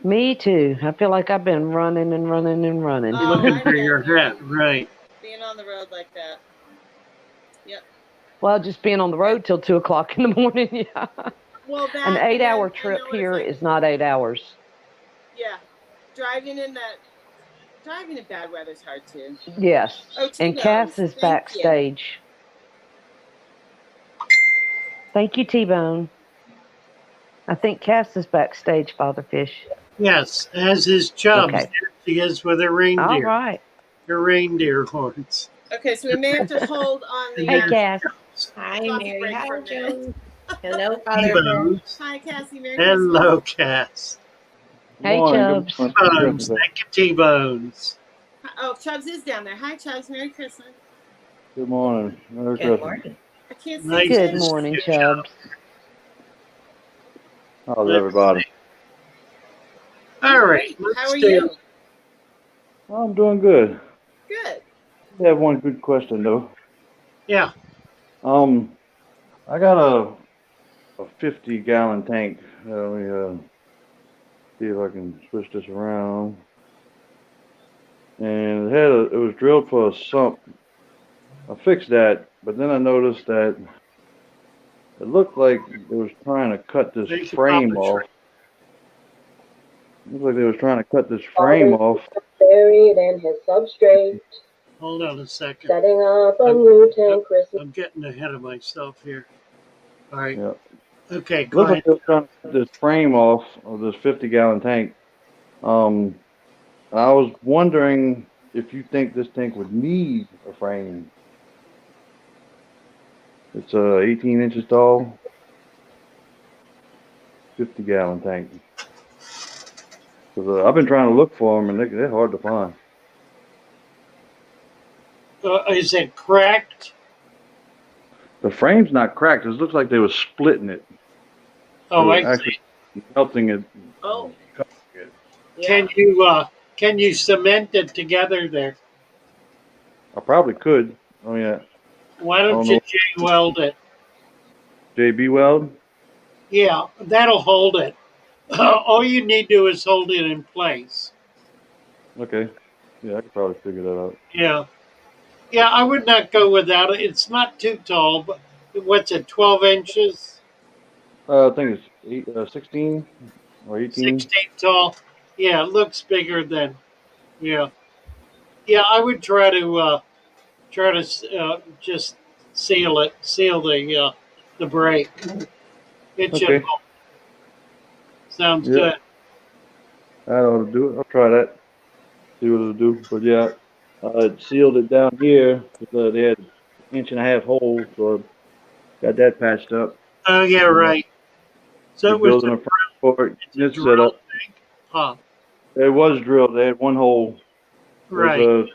Me too. I feel like I've been running and running and running. Oh, Looking I for bet your you. hat, right? Being on the road like that. Yep. Well, just being on the road till 2 o'clock in the morning. Yeah. Well, that An 8-hour and then, trip I know what it's here like. is not 8 hours. Yeah. Driving in bad weather is hard too. Yes. Oh, And T-Bones. Cass is Thank backstage. Thank you, T-Bone. I think Cass is backstage, Father Fish. Yes, as is Chubbs. Okay. There she is with her reindeer. All right. Her reindeer horns. you. Okay, so we may have to hold on the Hey, Cass. Hi, coffee Mary. break Hi, for a minute. Joe. Hello, Father Fish. T-Bones. Hi, Cassie. Merry Hello, Cass. Hey, Morning. Chubbs. Good morning. T-Bones. Thank you, T-Bones. Christmas. Oh, Chubbs is down there. Hi, Chubbs. Merry Christmas. Good morning. Merry Good Christmas. morning. I can't see Nice Good you. morning, Chubbs. How's everybody? All right. How are you? Well, I'm doing good. Good. I have one good question though. Yeah. I got a 50-gallon tank. Let me see if I can switch this around. And it was drilled for a sump. I fixed that, but then I noticed that it looked like it was trying to cut this Thank you, frame Papa off. Tree. Looks like they was trying to cut this frame off. Buried in his substrate, Hold on a second. setting up a new tank Christmas. I'm getting ahead of myself here. All right. Yeah. Okay, It go looks ahead. like they were trying to cut this frame off of this 50-gallon tank. I was wondering if you think this tank would need a frame. It's 18 inches tall, 50-gallon tank. I've been trying to look for them, and they're hard to find. Is it cracked? The frame's not cracked. It looks like they were splitting it. Oh, They I were see. actually melting it. Oh. Cutting it. Can you cement it together there? I probably could. Oh yeah. Why I don't don't you know. J-weld it? JB Weld. Yeah, that'll hold it. All you need to do is hold it in place. Okay. Yeah, I could probably figure that out. Yeah. Yeah, I would not go without it. It's not too tall, but what's it, 12 inches? I think it's 16 or 18. 16 tall? Yeah, it looks bigger than, yeah. Yeah, I would try to just seal the break. It should Okay. hold. Sounds Yeah. good. That ought to do it. I'll try that. See what it'll do. But yeah, I sealed it down here. They had 1.5-inch holes, so I got that patched up. Oh, yeah, right. So it was Building a frame for it. It's set drill up. tank? Huh, It was drilled. They had one hole. It right. was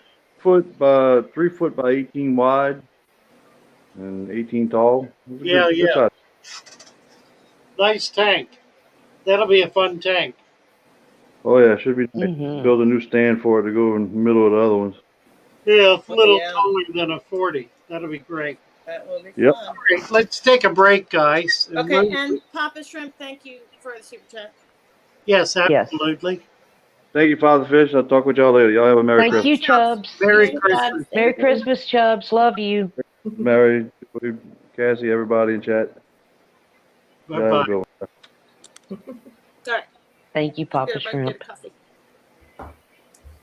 3 foot by 18 wide, and 18 tall. It was a Yeah, good yeah. size. Nice tank. That'll be a fun tank. Oh yeah, it should be nice. Mm-hmm. Build a new stand for it to go in the middle of the other ones. Yeah, a little yeah. taller than a 40. That'll be great. That will be Yep. fun. All right, let's take a break, guys. And Okay, and Papa Shrimp, thank you for the super chat. yes, Yes. absolutely. Thank you, Father Fish. I'll talk with y'all later. Y'all have a Merry Thank Christmas. you, Chubbs. Merry Thank Christmas. God. Merry Christmas, Chubbs. Love you. Mary, Cassie, everybody in chat. Bye Y'all have a bye. good one. All right, Thank you, get Papa a bite, get Shrimp. a coffee.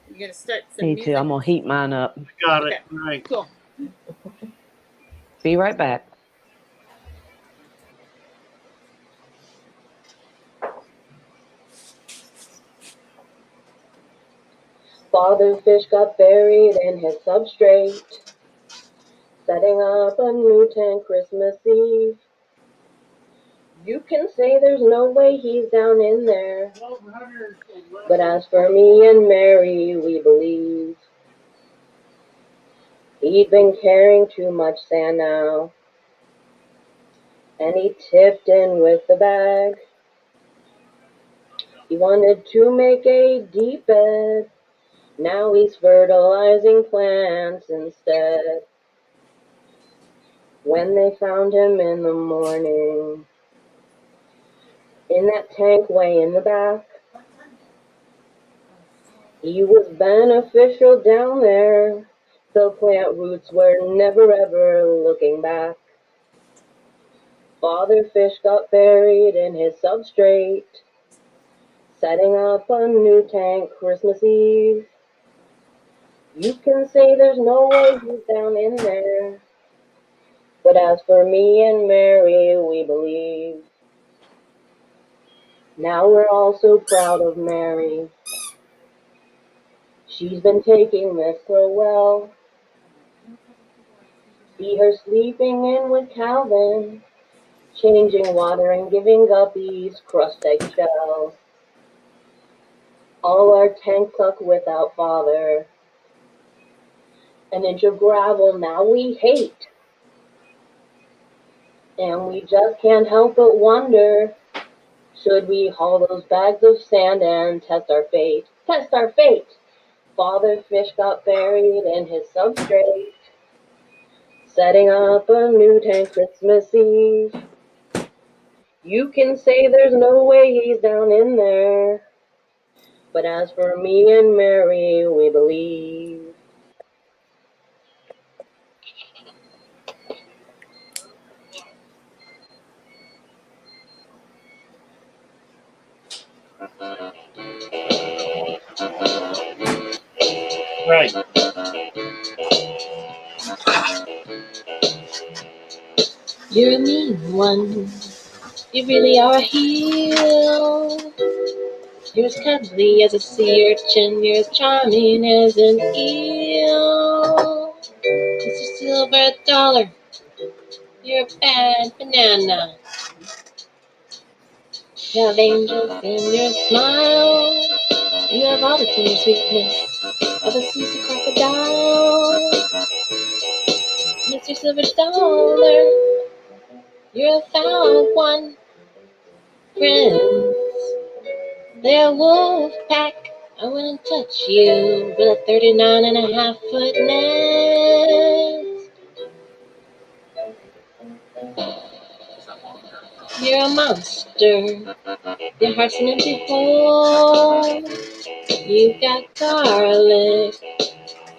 You're gonna start some Me music. too. I'm gonna heat mine up. Got Okay, it. Right. cool. Be right back. Father Fish got buried in his substrate, setting up a new tank Christmas Eve. You can say there's no way he's down in there, but as for me and Mary, we believe. He'd been carrying too much sand now, and he tipped in with the bag. He wanted to make a deep bed, now he's fertilizing plants instead. When they found him in the morning, in that tank way in the back, he was beneficial down there. The plant roots were never ever looking back. Father Fish got buried in his substrate, setting up a new tank Christmas Eve. You can say there's no way he's down in there, but as for me and Mary, we believe. Now we're all so proud of Mary. She's been taking this so well. See her sleeping in with Calvin, changing water and giving guppies crust egg shells. All our tank tuck without father. An inch of gravel now we hate. And we just can't help but wonder, should we haul those bags of sand and test our fate? Test our fate! Father Fish got buried in his substrate, setting up a new tank Christmas Eve. You can say there's no way he's down in there, but as for me and Mary, we believe. Right. You're a mean one, you really are a heel. You're as cuddly as a sea urchin, you're as charming as an eel. Mr. Silver Dollar, you're a bad banana. You have angels in your smile. You have all the tender sweetness of a sleazy crocodile. Mr. Silver Dollar, you're a foul one. Friends, they're a wolf pack. I wouldn't touch you with a 39.5-foot net. You're a monster. Your heart's an empty hole. You've got garlic.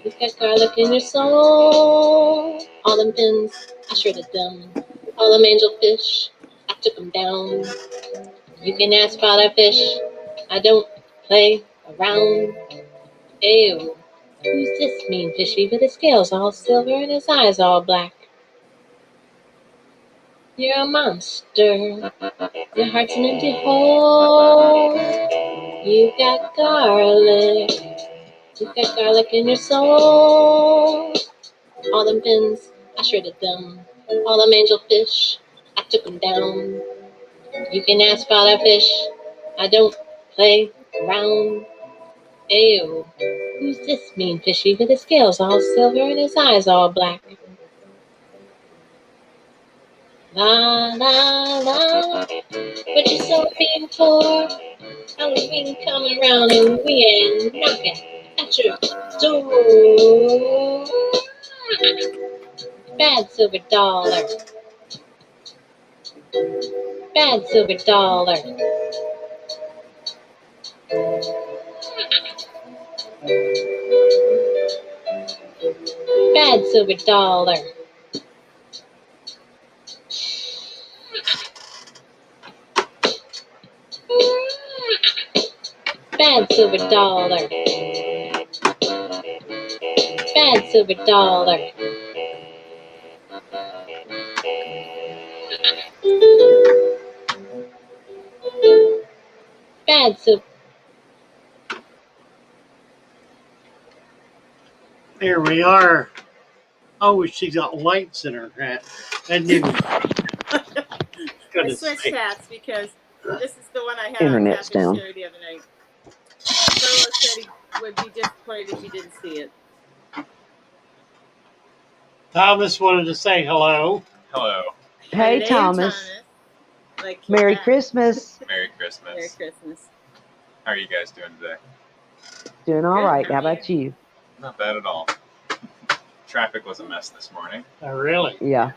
You've got garlic in your soul. All them pins, I shredded them. All them angel fish, I took them down. You can ask Father Fish, I don't play around. Ew, who's this mean fishy with his scales all silver and his eyes all black? You're a monster. Your heart's an empty hole. You've got garlic. You've got garlic in your soul. All them pins, I shredded them. All them angel fish, I took them down. You can ask Father Fish, I don't play around. Ew, who's this mean fishy with his scales all silver and his eyes all black? La la la. What you celebrating for? Halloween coming around and we ain't knocking at your door. Bad silver dollar. Bad silver dollar. Bad silver dollar. Bad silver dollar. Bad silver dollar. Bad silver. There we are. Oh, she got lights in her hat. I didn't even. I Goodness switched sake. hats because this is the one I had Internet's on down. Tapestry the other night. Carlos said he would be disappointed if he didn't see it. Thomas wanted to say hello. Hello. Hey, Hello, Thomas. Like Merry that. Christmas. Merry Christmas. Merry Christmas. How are you guys doing today? Doing all Good, right. how How are about you? Not bad at all. Traffic was a mess this morning. Oh, really? Yeah.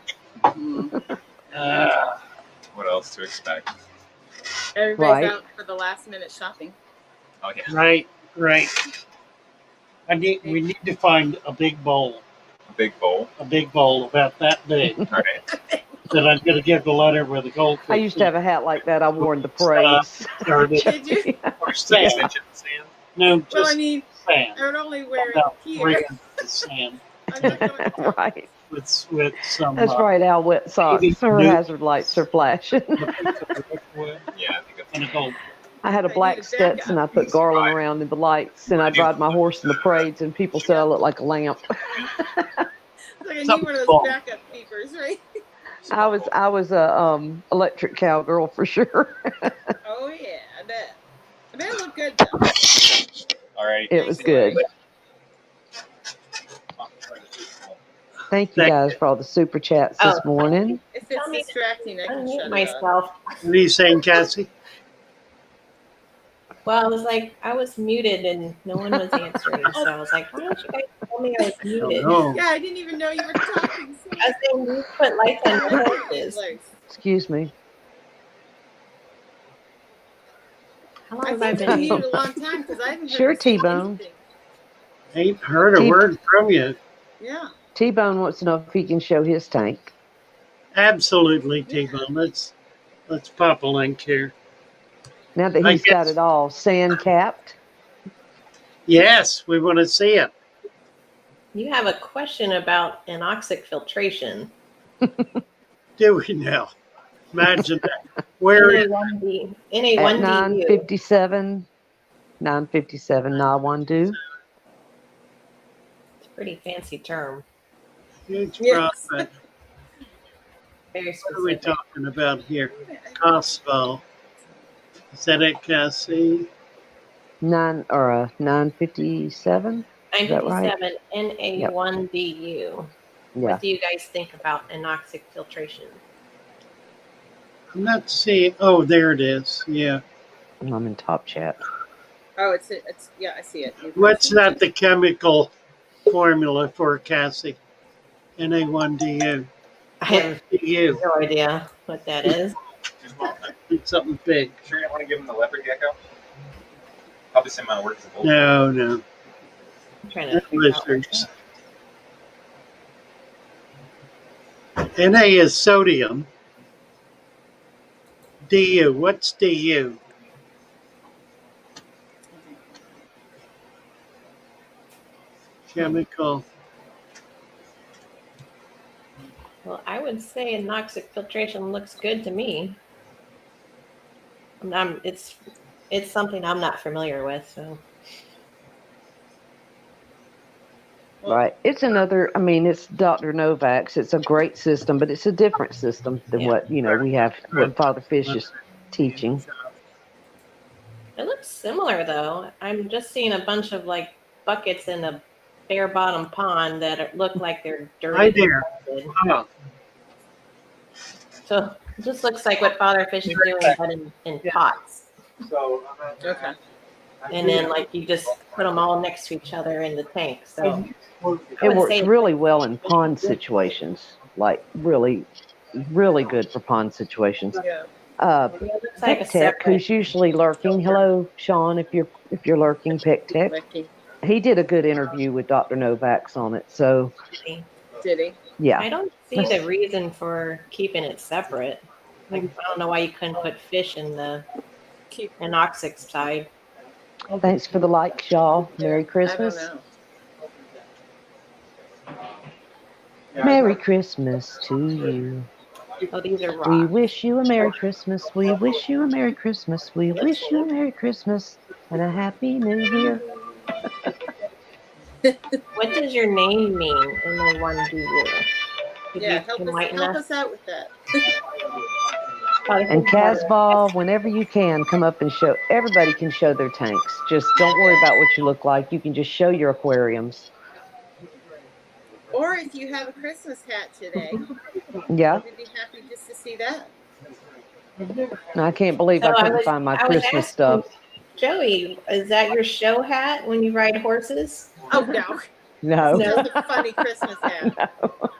What else to expect? Everybody's Right. out for the last minute shopping. Oh yeah, Right. We need to find a big bowl. a big bowl. A big bowl about that big All right. that I'm going to give the letter with a goldfish. I used to have a hat like that I wore in the parades. Did you? Or sand. Sand. Sand. No, just Well, I mean, sand. I would only wear it About here. 3 inches of sand I'm not gonna Right. with some. That's right, Al. Wet socks. Her hazard lights are flashing. Yeah, I think and a it's gold. I had a I black need a backup. Stetson. I put garland around in the lights, and I'd ride my horse in the parades, and people said I looked like a lamp. Like I need Something one of those small. backup beepers, right? I was a electric cowgirl for sure. Oh yeah, I bet. I bet it looked good though. all right. It was good. Thank you guys for all the super chats this morning. If it's distracting, I can Unmute shut it off. myself. What are you saying, Cassie? Well, I was like, I was muted and no one was answering. So I was like, why don't you guys tell me I was muted? Oh, Yeah, I didn't even know you were talking. So I was saying, you put lights on your horses. Excuse me. How long I have I think been I've been muted? muted a long time because I haven't heard Sure, you say T-Bone. anything. ain't heard a word from you. Yeah. T-Bone wants to know if he can show his tank. Absolutely, T-Bone. Let's pop a link here. Now that I he's got guess- it all sand capped. Yes, we want to see it. You have a question about anoxic filtration. Do we now? Imagine that. Where is NA1D, At NA1DU. 957 Nawandu. It's a pretty fancy term. it's Yes. profit? Very What are we specific. talking about here? Costco. Is that it, Cassie? 957. Is that right? 957 NA1DU. Yeah. What do you guys think about anoxic filtration? I'm not seeing. Oh, there it is. Yeah. I'm in top chat. Oh, it's yeah, I see it. What's not the chemical formula for Cassie? Na1Du. I have DU. no idea what that is. It's something big. Sure, you don't want to give him the leopard gecko? Probably the same amount of work as a bull. No. I'm trying to figure out what Lizards. Na is sodium. Du. What's Du? Chemical. Well, I would say anoxic filtration looks good to me. It's something I'm not familiar with, so Right. It's another, I mean, it's Dr. Novak's. It's a great system, but it's a different system than what, we have, what Father Fish is teaching. it looks similar though. I'm just seeing a bunch of like buckets in a bare bottom pond that look like they're dirty. Hi there. Oh. So it just looks like what Father Fish is doing, but in pots. Okay. And then like you just put them all next to each other in the tank. So It works really well in pond situations, like really, really good for pond situations. Yeah. It looks like a Pick Tech, separate. who's usually lurking. Hello, Sean, if you're lurking, Pick Tech. Ricky. He did a good interview with Dr. Novak's on it. So Did he? yeah, I don't see the reason for keeping it separate. Like I don't know why you couldn't put fish in the anoxic side. thanks for the like, Shaw. Merry I Christmas. don't know. Merry Christmas to you. Oh, these are rocks. We wish you a Merry Christmas. We wish you a Merry Christmas. We wish you a Merry Christmas and a Happy New Year. What does your name mean in the 1DU? Yeah, help us out with that. And Casbah, whenever you can, come up and show. Everybody can show their tanks. Just don't worry about what you look like. You can just show your aquariums. Or if you have a Christmas hat today, Yeah. we'd be happy just to see that. I can't believe I couldn't find my Christmas stuff. Joey, is that your show hat when you ride horses? Oh, no. No. That's a funny Christmas hat. No.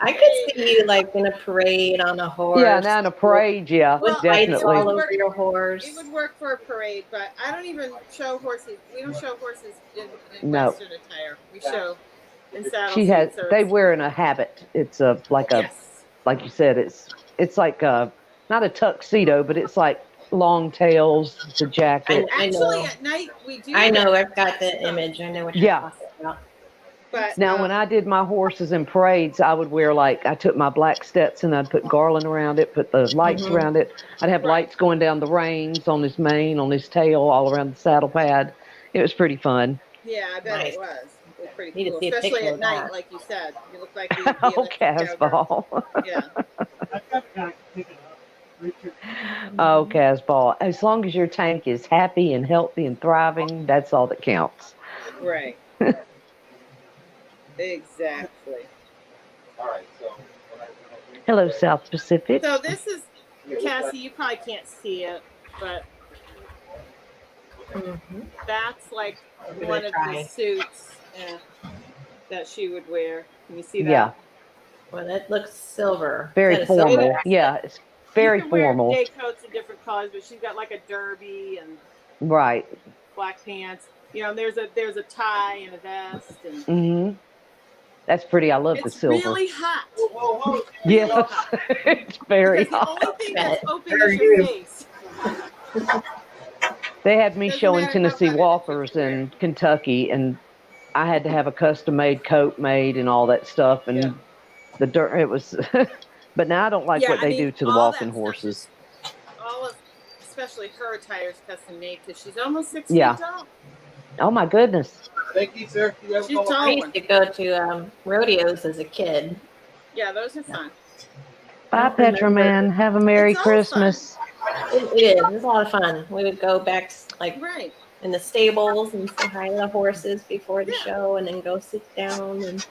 I could see you like in a parade on a horse. Yeah, now in a parade, yeah, with definitely. lights all over your horse. It would work for a parade, but I don't even show horses. We don't show horses in No. Western attire. We show in saddle She has. suits or- They wear in a habit. It's a like you said. It's like a not a tuxedo, but it's like long tails. It's a jacket. Actually, at night we do. I know. that. I've got the image. I know what you're talking about. But Now, when I did my horses in parades, I would wear I took my black Stetson, I'd put garland around it, put the lights around it. I'd have lights going down the reins on his mane, on his tail, all around the saddle pad. It was pretty fun. Yeah, I bet Nice. it was. It was pretty Need to cool, see a especially picture at of night, that. like you said. You look like you'd be Oh, like a cowgirl. Casbah. Yeah. Oh, Casbah. As long as your tank is happy and healthy and thriving, that's all that counts. Right. Exactly. Hello, South Pacific. So this is Cassie. You probably can't see it, but that's like one of the suits that she would wear. Can you see that? Yeah. Well, that looks silver. Very Is that a formal. silver? Yeah, it's very you can wear formal. day coats in different colors, but she's got like a derby and Right. black pants. You know, there's a tie and a vest, and Mm-hmm. That's pretty. I love the it's silver. really hot. Yes, it's very Because hot. the only thing that's open is your face. They had me Doesn't showing matter how Tennessee hot it is, Walkers in Kentucky, and I had to have a custom-made coat made and all that stuff. And the dirt, it was. But now I don't like what they do to the all walking that stuff horses. is- all of, especially her attire is custom made because she's almost 6 Yeah. feet tall. Oh my goodness! Thank you, sir. You have a She's call. tall. I used to go to rodeos as a kid. Yeah, those are fun. Bye, Petroman. Have a Merry It's all fun. Christmas. It is. It was a lot of fun. We would go back like Right. in the stables and say hi to the horses before the Yeah. show, and then go sit down. And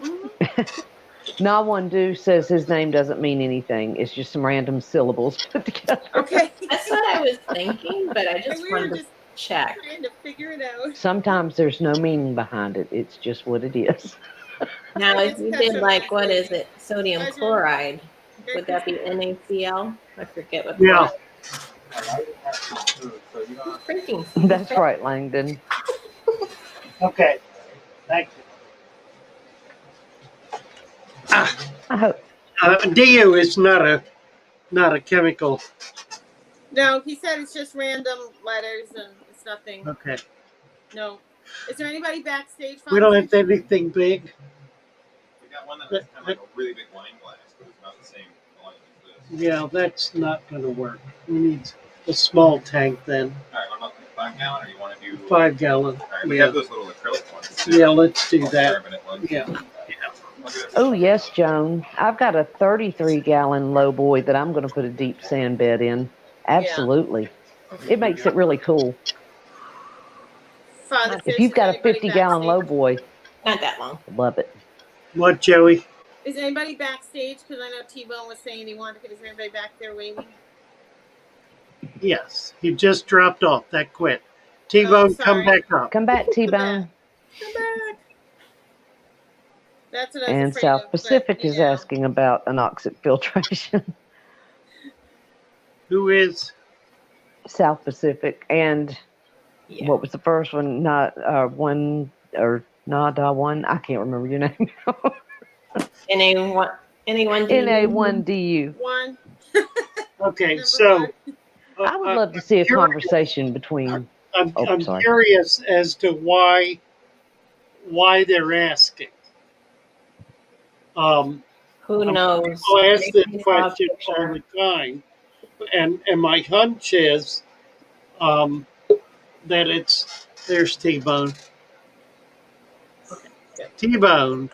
Nawandu says his name doesn't mean anything. It's just some random syllables put together. Okay. that's what I was thinking, but I just we were wanted to just check. trying to figure it out. Sometimes there's no meaning behind it. It's just what it is. Now, if It's you got did some like what is nice it, sodium Pleasure. chloride? Very Would that be NaCl? I forget what. Yeah. Printing. That's right, Langdon. Okay. Thank you. I hope. DU is not a chemical. No, he said it's just random letters and it's nothing. Okay. No. Is there anybody backstage? We don't have anything big. We got one that's kind of like a really big wine glass, but it's not the same volume as this. Yeah, that's not going to work. We need a small tank then. All right, what about the 5 gallon, or you want to do 5 gallon. All right, we Yeah. have those little acrylic ones. too. Yeah, let's do that. Carbonate ones. Yeah. Look at this. Oh, yes, Joan. I've got a 33-gallon low boy that I'm going to put a deep sand bed in. Absolutely. It makes it really cool. Father If Fish, you've is got a anybody 50-gallon low backstage? boy, Not that long. love it. What, Joey? Is anybody backstage? Because I know T-Bone was saying he wanted to. Is there anybody back there waiting? Yes, he just dropped off. That quit. T-Bone, come sorry. back up. Come back, T-Bone. Come back. That's what I was And afraid South of, Pacific but, you is know. asking about anoxic filtration. Who is? South Pacific. And Yeah. what was the first one? One. I can't remember your name. NA1 NA1DU. One. Okay, Number so one. I would love to see a conversation between. I'm sorry. curious as to why they're asking. Who knows? People ask this Maybe draw a question all picture. the time, and my hunch is that there's T-Bone. T-Bone.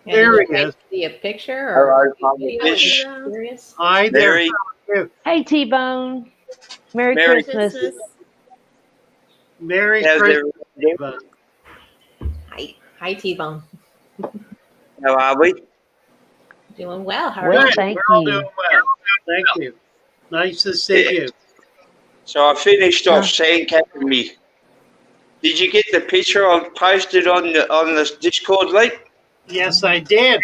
Yeah, There did he you is. see a picture or Hello, video? Fish. Curious? Hi there. Mary. Hey, T-Bone. Merry Merry Christmas. Merry How's Christmas, everyone T-Bone. Hi, T-Bone. How are we? Doing well. How are Well, you? thank We're all you. doing well. Thank you. Nice to see you. So I finished off sandcapping me. Did you get the picture I posted on the Discord link? Yes, I did.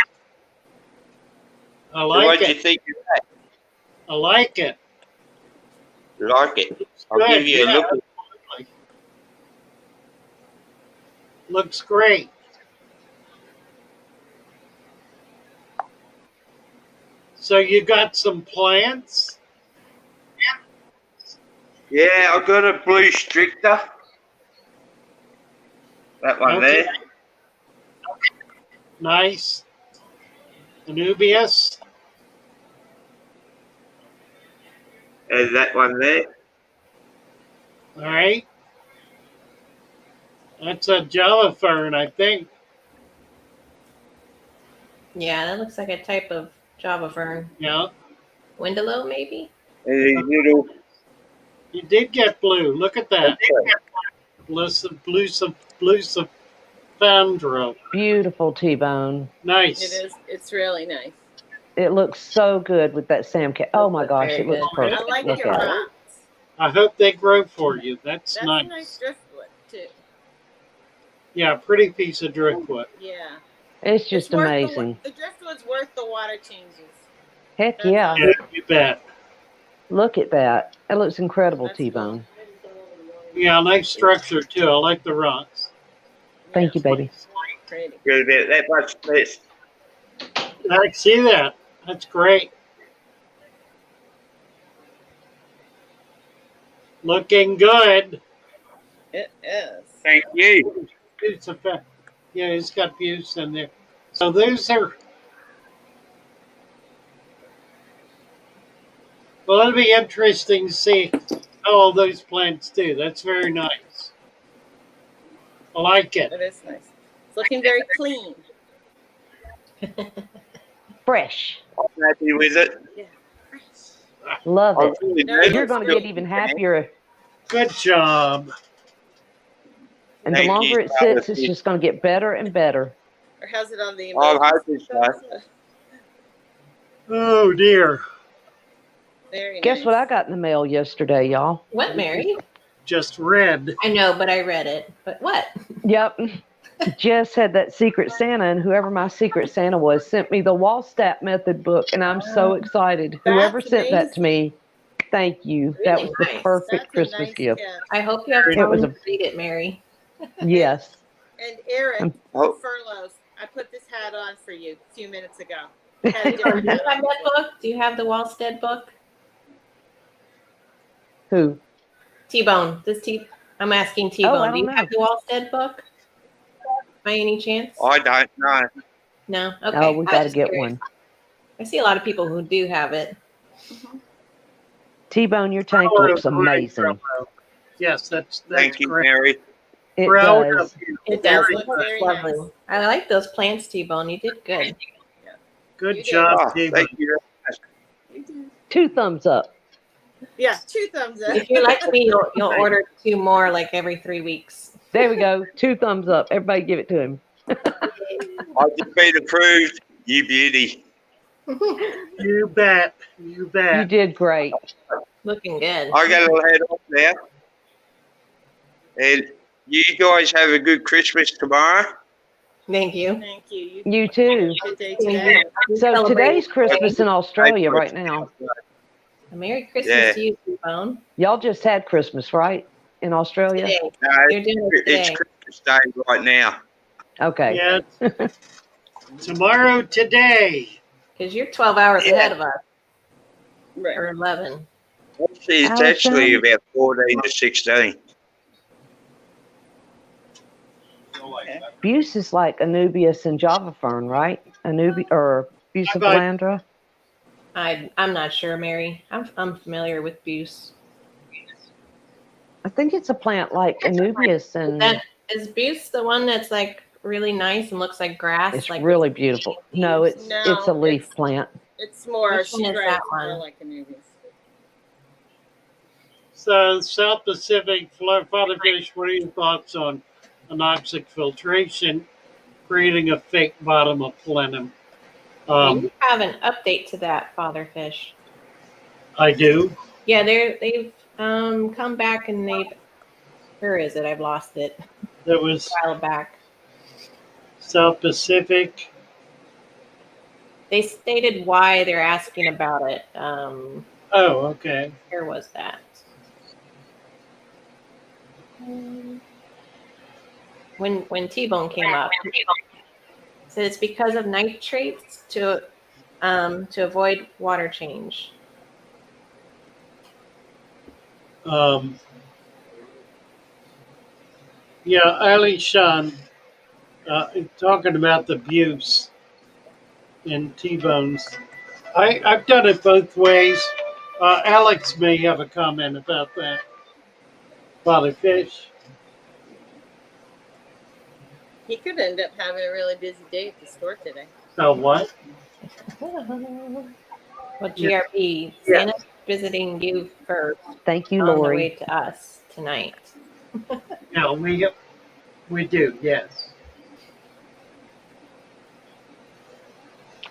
I So like what did you it. think of that? I like it. Like it? I'll Good, give you a yeah, look. absolutely. Looks great. So you got some plants? Yeah, I've got a blue stricter. That one Okay. there. Nice. Anubias? And that one there. All right. That's a Java fern, I think. Yeah, that looks like a type of Java fern. Yeah. Windalow, maybe? And these little. You did get blue. Look at that. Blue Fandro. Beautiful, T-Bone. Nice. It is. It's really nice. It looks so good with that Samcat. Oh my gosh, Very it looks good. perfect. I like Look your at it. rocks. I hope they grow for you. That's That's nice. a nice driftwood too. Yeah, pretty piece of driftwood. Yeah. It's just worth amazing. The driftwood's worth the water changes. Heck That's yeah. Yeah, you bet. Look at that. That looks incredible, That's T-Bone. Yeah, nice structure too. I like the rocks. Thank you, baby. Pretty. Good about that much less. I see that. That's great. Looking good. It is. Thank you. It's a fact. Yeah, it's got views in there. So those are. Well, it'll be interesting to see how all those plants do. That's very nice. I like it. It is nice. It's looking very clean. Fresh. I'm happy with it. Yeah. Love I it. really No, do. You're going to get even happier. Good job. And the Thank longer you, it sits, Father. it's just going to get better and better. Or how's it on the I'm emojis? hoping so. Oh dear. Very Guess nice. what I got in the mail yesterday, y'all? What, Mary? Just read. I know, but I read it. But what? Yep. Jess had that Secret Santa, and whoever my Secret Santa was sent me the Wallstat method book, and I'm so excited. Whoever That's sent that to amazing. me, thank you. That Really was the nice. perfect That's a Christmas nice gift. I hope you have It time was to a- read it, Mary. Yes. And Eric, Oh. furloughs. I put this hat on for you a few minutes ago. Had a Do different you have hat on. that book? Do you have the Wallstead book? Who? T-Bone. I'm asking T-Bone. I Do you don't have the Wallstead book? By any chance? I don't know. No? Okay. Oh, we I got to was just get curious. one. I see a lot of people who do have it. T-Bone, your tank Proud looks of you, amazing. Provo. Yes, that's Thank you, great. Mary. It Proud does. of you. It does Very look good. very lovely. nice. I like those plants, T-Bone. You did good. Good You did. job, Oh, Stephen. thank you. You did. 2 thumbs up. Yeah, 2 thumbs up. If you're like me, you'll order 2 more like every 3 weeks. There we go. 2 thumbs up. Everybody give it to him. I've just been approved You beauty. You bet. You You bet. did great. Looking good. I gotta head off now. And you guys have a good Christmas tomorrow. Thank you. Thank you. You too. Good day today. So today's Christmas in Australia right now. A Merry Christmas Yeah. to you, T-Bone. Y'all just had Christmas, right? In Australia? Today. No, You're doing it it's today. Christmas Day right now. Okay. Yeah. Tomorrow, today. Because you're 12 hours Yeah. ahead of us. Right. Or 11. Actually, it's Allison? actually about 14 to 16. Okay. Buse is like Anubias and Java fern, right? Or Bucephalandra? I'm not sure, Mary. I'm familiar with Buse. I think it's a plant like Anubias and Is Buse the one that's like really nice and looks like grass? it's like really beautiful. No, it's a leaf plant. It's more. Which one She's is right. that It's more one? like Anubias. So, South Pacific fatherfish, what are your thoughts on anoxic filtration, creating a fake bottom of plenum? You have an update to that, Fatherfish. I do. Yeah, they've come back and where is it? I've lost it. That was A while back. South Pacific. They stated why they're asking about it. Oh, okay. Where was that? When T-Bone came up, so it's because of nitrates to avoid water change. Yeah, Ali Shan, talking about the Buse and T-bones. I've done it both ways. Alex may have a comment about that. Fatherfish. He could end up having a really busy day at the store today. So what? Well, GRP, Santa's visiting you first. Thank you, On the Lori. way to us tonight. Yeah, we do, yes.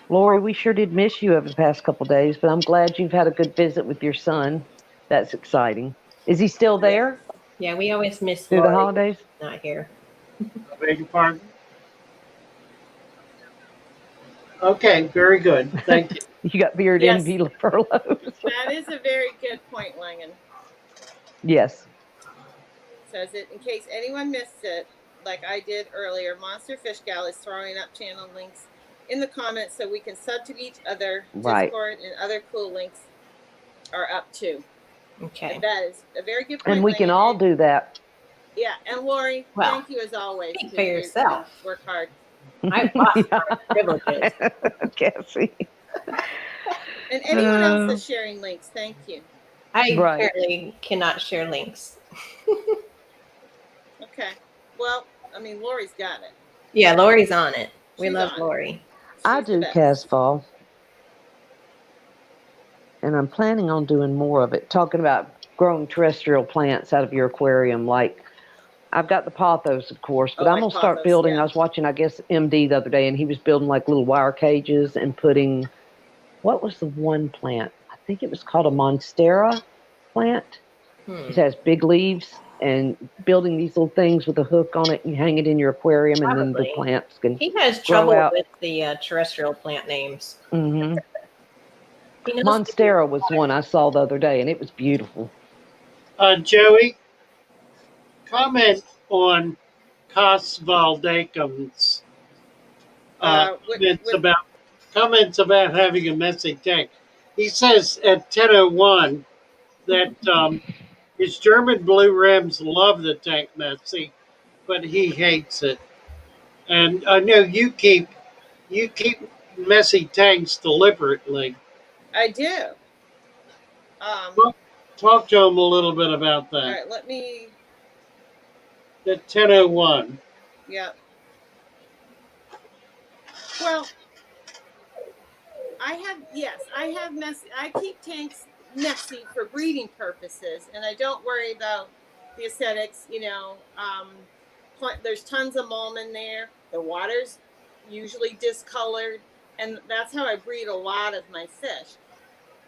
Lori, we sure did miss you over the past couple of days, but I'm glad you've had a good visit with your son. That's exciting. Is he still there Yeah, we always miss through the Lori. holidays? Not here. I beg your pardon? Okay, very good. Thank you. You got beard Yes. envy furloughs. That is a very good point, Langan. Yes. Says it in case anyone missed it, like I did earlier. Monster Fish Gal is throwing up channel links in the comments so we can sub to each other. Right. Discord and other cool links are up too. Okay. And that is a very good point. And we can Langan. all do that. Yeah, and Lori, Well, thank you as always. speak for yourself. You work hard. I've lost my privileges. Cassie. And anyone else that's sharing links, thank you. I Right. apparently cannot share links. Okay. Well, I mean, Lori's got it. Yeah, Lori's on it. We She's love on it. Lori. I She's the do best. Casval. And I'm planning on doing more of it, talking about growing terrestrial plants out of your aquarium. Like, I've got the pothos, of course, but Oh, I'm like going to start pothos, building. yeah. I was watching, I guess, MD the other day, and he was building like little wire cages and putting, what was the one plant? I think it was called a Monstera plant. It has big leaves, and building these little things with a hook on it, and you hang it in your aquarium, and then the Probably. plants can He has grow trouble out. with the terrestrial plant names. Mm-hmm. He knows Monstera was one I saw the other day, and it was beautiful. Joey, comment on Cos Valdecum's comments about having a messy tank. He says at 10:01 that his German blue rims love the tank messy, but he hates it. And I know you keep messy tanks deliberately. I do. Talk to him a little bit about that. All right, let me. At 10:01. Yeah. Well, I keep tanks messy for breeding purposes, and I don't worry about the aesthetics. There's tons of mulm in there. The water's usually discolored. and that's how I breed a lot of my fish.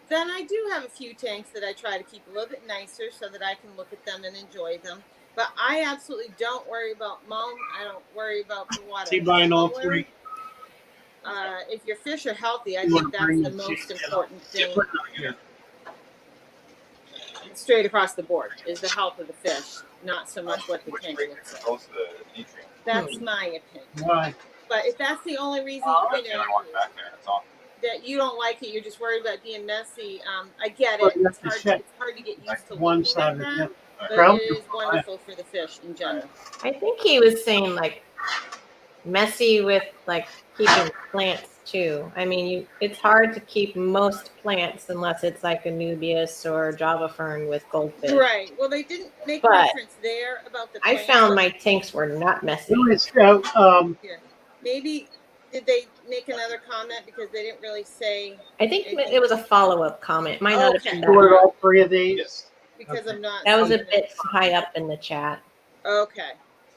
Then I do have a few tanks that I try to keep a little bit nicer so that I can look at them and enjoy them. But I absolutely don't worry about mulch. I don't worry about the water. Is he buying all three? If your fish are healthy, I You think wanna bring that's the the most chicken important thing. Put it on here. Straight across the board is the health of the fish, not so much what the tank looks like. Most of the nutrients. That's my opinion. Why? But if that's the only reason, That's the only one back there. That's all. that you don't like it, you're just worried about being messy. I get Well, it. you have It's to hard. check It's hard to get used to one looking side like or the that, other. but Probably it is wonderful for the fish in general. I think he was saying like messy with like keeping plants too. I mean, it's hard to keep most plants unless it's like a Nubius or Java fern with goldfish. Right. Well, they didn't make But reference there about the I plants. found my tanks were not messy. Here. Maybe did they make another comment because they didn't really say? I think it was a follow-up comment. Might not have Okay. been You ordered that. all three of these? Because I'm not. That was a seeing bit high up in the chat. Okay.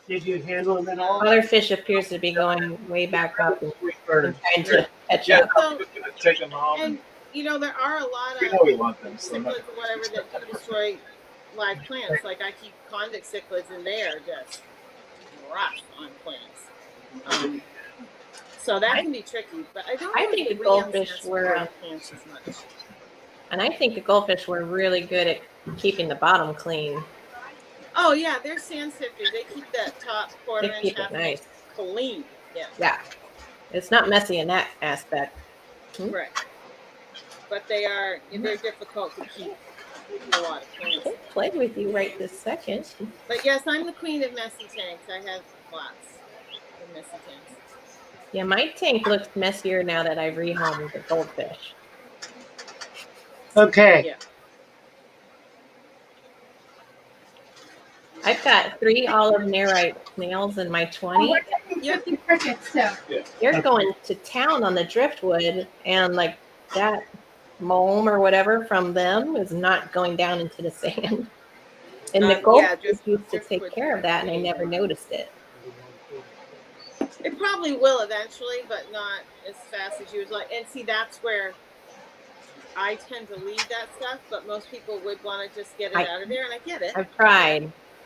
Did you handle them at all? Other fish appears to be going way back up and trying to catch Yeah, up. I'm just gonna take them home. And you know there are a lot We of know we want them, so I'm not cichlids or whatever that do destroy live plants. Like I keep convict cichlids and they are just rough on plants. So that can be tricky, but I don't. I know think if the rams goldfish mess with were, plants as much. and I think the goldfish were really good at keeping the bottom clean. Oh yeah, they're sand sifters. They keep that top quarter They inch, keep it half nice. inch clean. Yeah. Yeah, it's not messy in that aspect. Right. But they're difficult to keep a lot of plants. I played with you right this second. But yes, I'm the queen of messy tanks. I have lots of messy tanks. Yeah, my tank looks messier now that I've rehomed the goldfish. Okay. Yeah. I've got 3 olive nerite snails in my 20. Yep. They're going to town on the driftwood, and like that mulm or whatever from them is not going down into the sand. And the goldfish used to take care of that, and I never noticed it. It probably will eventually, but not as fast as you would like. And see, that's where I tend to leave that stuff, but most people would want to just get it out of there, and I get it.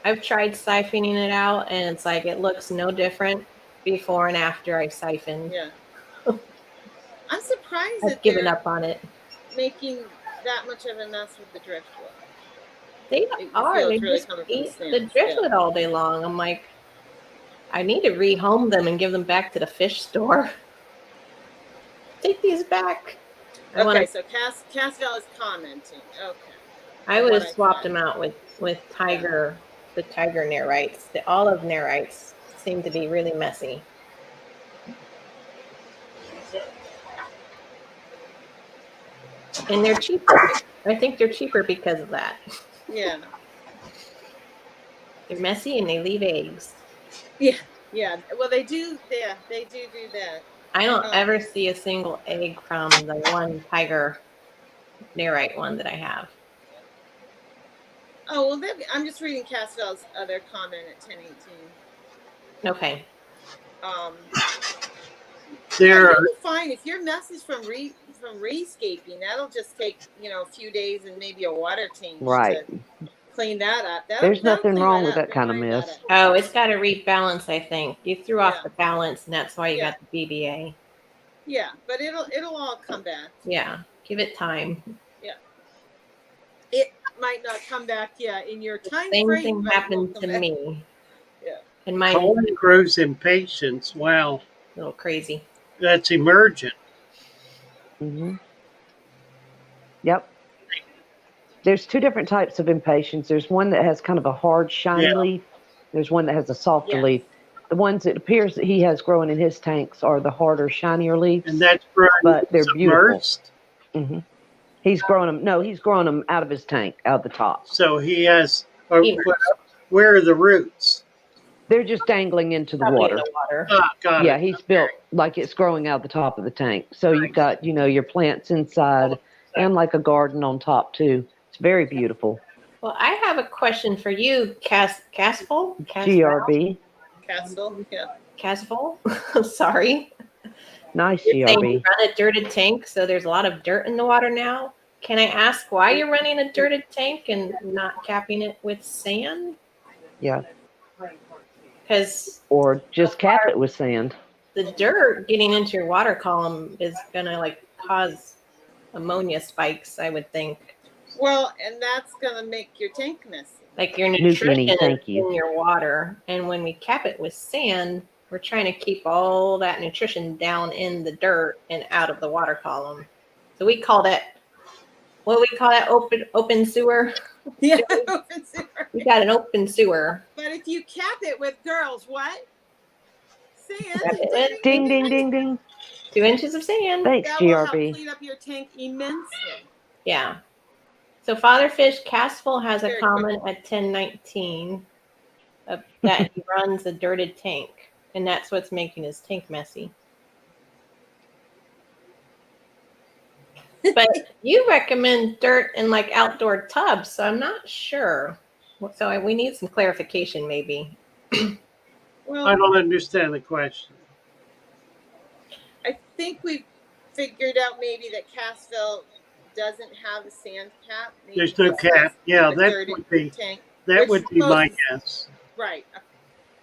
I've tried siphoning it out, and it's like it looks no different before and after I siphoned. Yeah. I'm surprised I've given up on it. Making that much of a mess with the driftwood. They are. They really just eat the driftwood all day long. I'm like, I need to rehome them and give them back to the fish store. Take these back. Okay, so Casvel is commenting. Okay. I would have swapped them out with the tiger nerites. The olive nerites seem to be really messy. And they're cheaper. I think they're cheaper because of that. Yeah. They're messy and they leave eggs. Yeah. Yeah. Well, they do. Yeah, they do that. I don't ever see a single egg from the one tiger nerite one that I have. Oh, well, I'm just reading Casvel's other comment at 10:18. Okay. You'll be fine if your mess is from rescaping. That'll just take a few days and maybe a water change to clean that up. There's nothing wrong with that kind of mess. Oh, it's got to rebalance. I think you threw off the balance, and that's why you got the BBA. Yeah, but it'll all come back. Yeah, give it time. Yeah, it might not come back. Yeah, in your time Same frame. thing happened to me. Yeah. And my Colin grows impatience. Wow. A little crazy. That's emergent. Mm-hmm. Yep. There's 2 different types of impatiens. There's one that has kind of a hard, shiny leaf. There's one that has a softer leaf. The ones it appears that he has growing in his tanks are the harder, shinier leaves. And that's growing but they're beautiful. Mm-hmm. He's growing them. No, he's growing them out of his tank, out the top. So he has. Where are the roots? They're just dangling into the water. Got yeah, it. he's built like it's growing out the top of the tank. So you've got, your plants inside and like a garden on top too. It's very beautiful. Well, I have a question for you, Casvel? GRB. Castle, yeah. Casvel? Sorry. Nice, You're saying you GRB. run a dirted tank, so there's a lot of dirt in the water now. Can I ask why you're running a dirted tank and not capping it with sand? Yeah. Because Or just cap it with sand. the dirt getting into your water column is gonna like cause ammonia spikes, I would think. Well, and that's gonna make your tank messy. Like your Nuke nutrition any, is thank you. in your water, and when we cap it with sand, we're trying to keep all that nutrition down in the dirt and out of the water column. So we call that, what do we call that, open sewer? Yeah, open sewer. We got an open sewer. But if you cap it with, girls, what? Sand. Cap it with Ding, ding, ding, ding. 2 inches of sand. Thanks, That will help GRB. clean up your tank immensely. Yeah. So Father Fish Castful has a Very comment at 1019 that he runs a dirted tank, and that's what's making his tank messy. But you recommend dirt in like outdoor tubs, so I'm not sure. So we need some clarification, maybe. Well, I don't understand the question. I think we figured out maybe that Cassville doesn't have a sand cap. Maybe There's no it says cap. Yeah, a that dirted would be tank. that Which would be my most- guess. Right.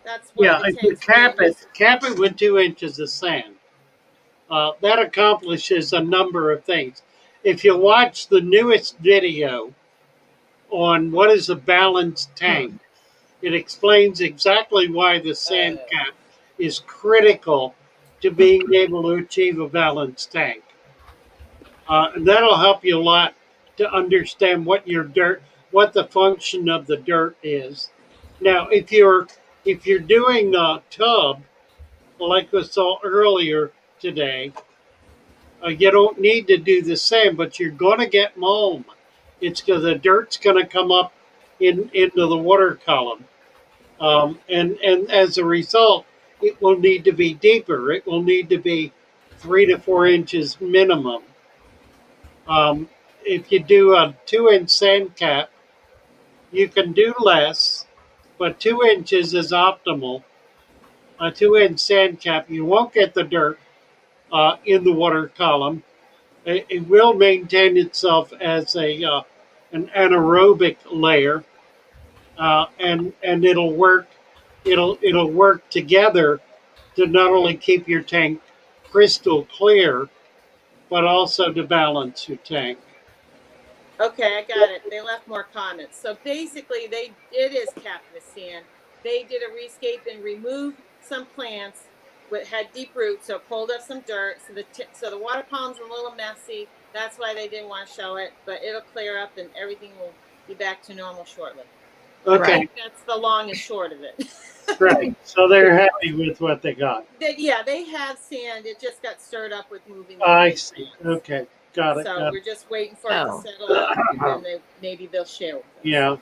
That's why Yeah, the if you tank's cap being it, cap it with 2 inches of sand. That accomplishes a number of things. If you watch the newest video on what is a balanced tank, it explains exactly why the sand cap is critical to being able to achieve a balanced tank. And that'll help you a lot to understand what what the function of the dirt is. Now, if you're doing a tub, like we saw earlier today, you don't need to do the same, but you're going to get mold. It's because the dirt's going to come up into the water column, and as a result, it will need to be deeper. It will need to be 3 to 4 inches minimum. If you do a 2-inch sand cap, you can do less, but 2 inches is optimal. A 2-inch sand cap, you won't get the dirt in the water column. It will maintain itself as an anaerobic layer, and it'll work. It'll work together to not only keep your tank crystal clear, but also to balance your tank. Okay, I got it. They left more comments. So basically, it is capped with sand. They did a rescape and removed some plants that had deep roots, so it pulled up some dirt. So the water column's a little messy. That's why they didn't want to show it, but it'll clear up and everything will be back to normal shortly. Okay. I think that's the long and short of it. Right. So they're happy with what they got. They have sand. It just got stirred up with moving. I see. Okay. Got it. So we're just waiting for it to settle up, and then maybe they'll share with us. Yeah.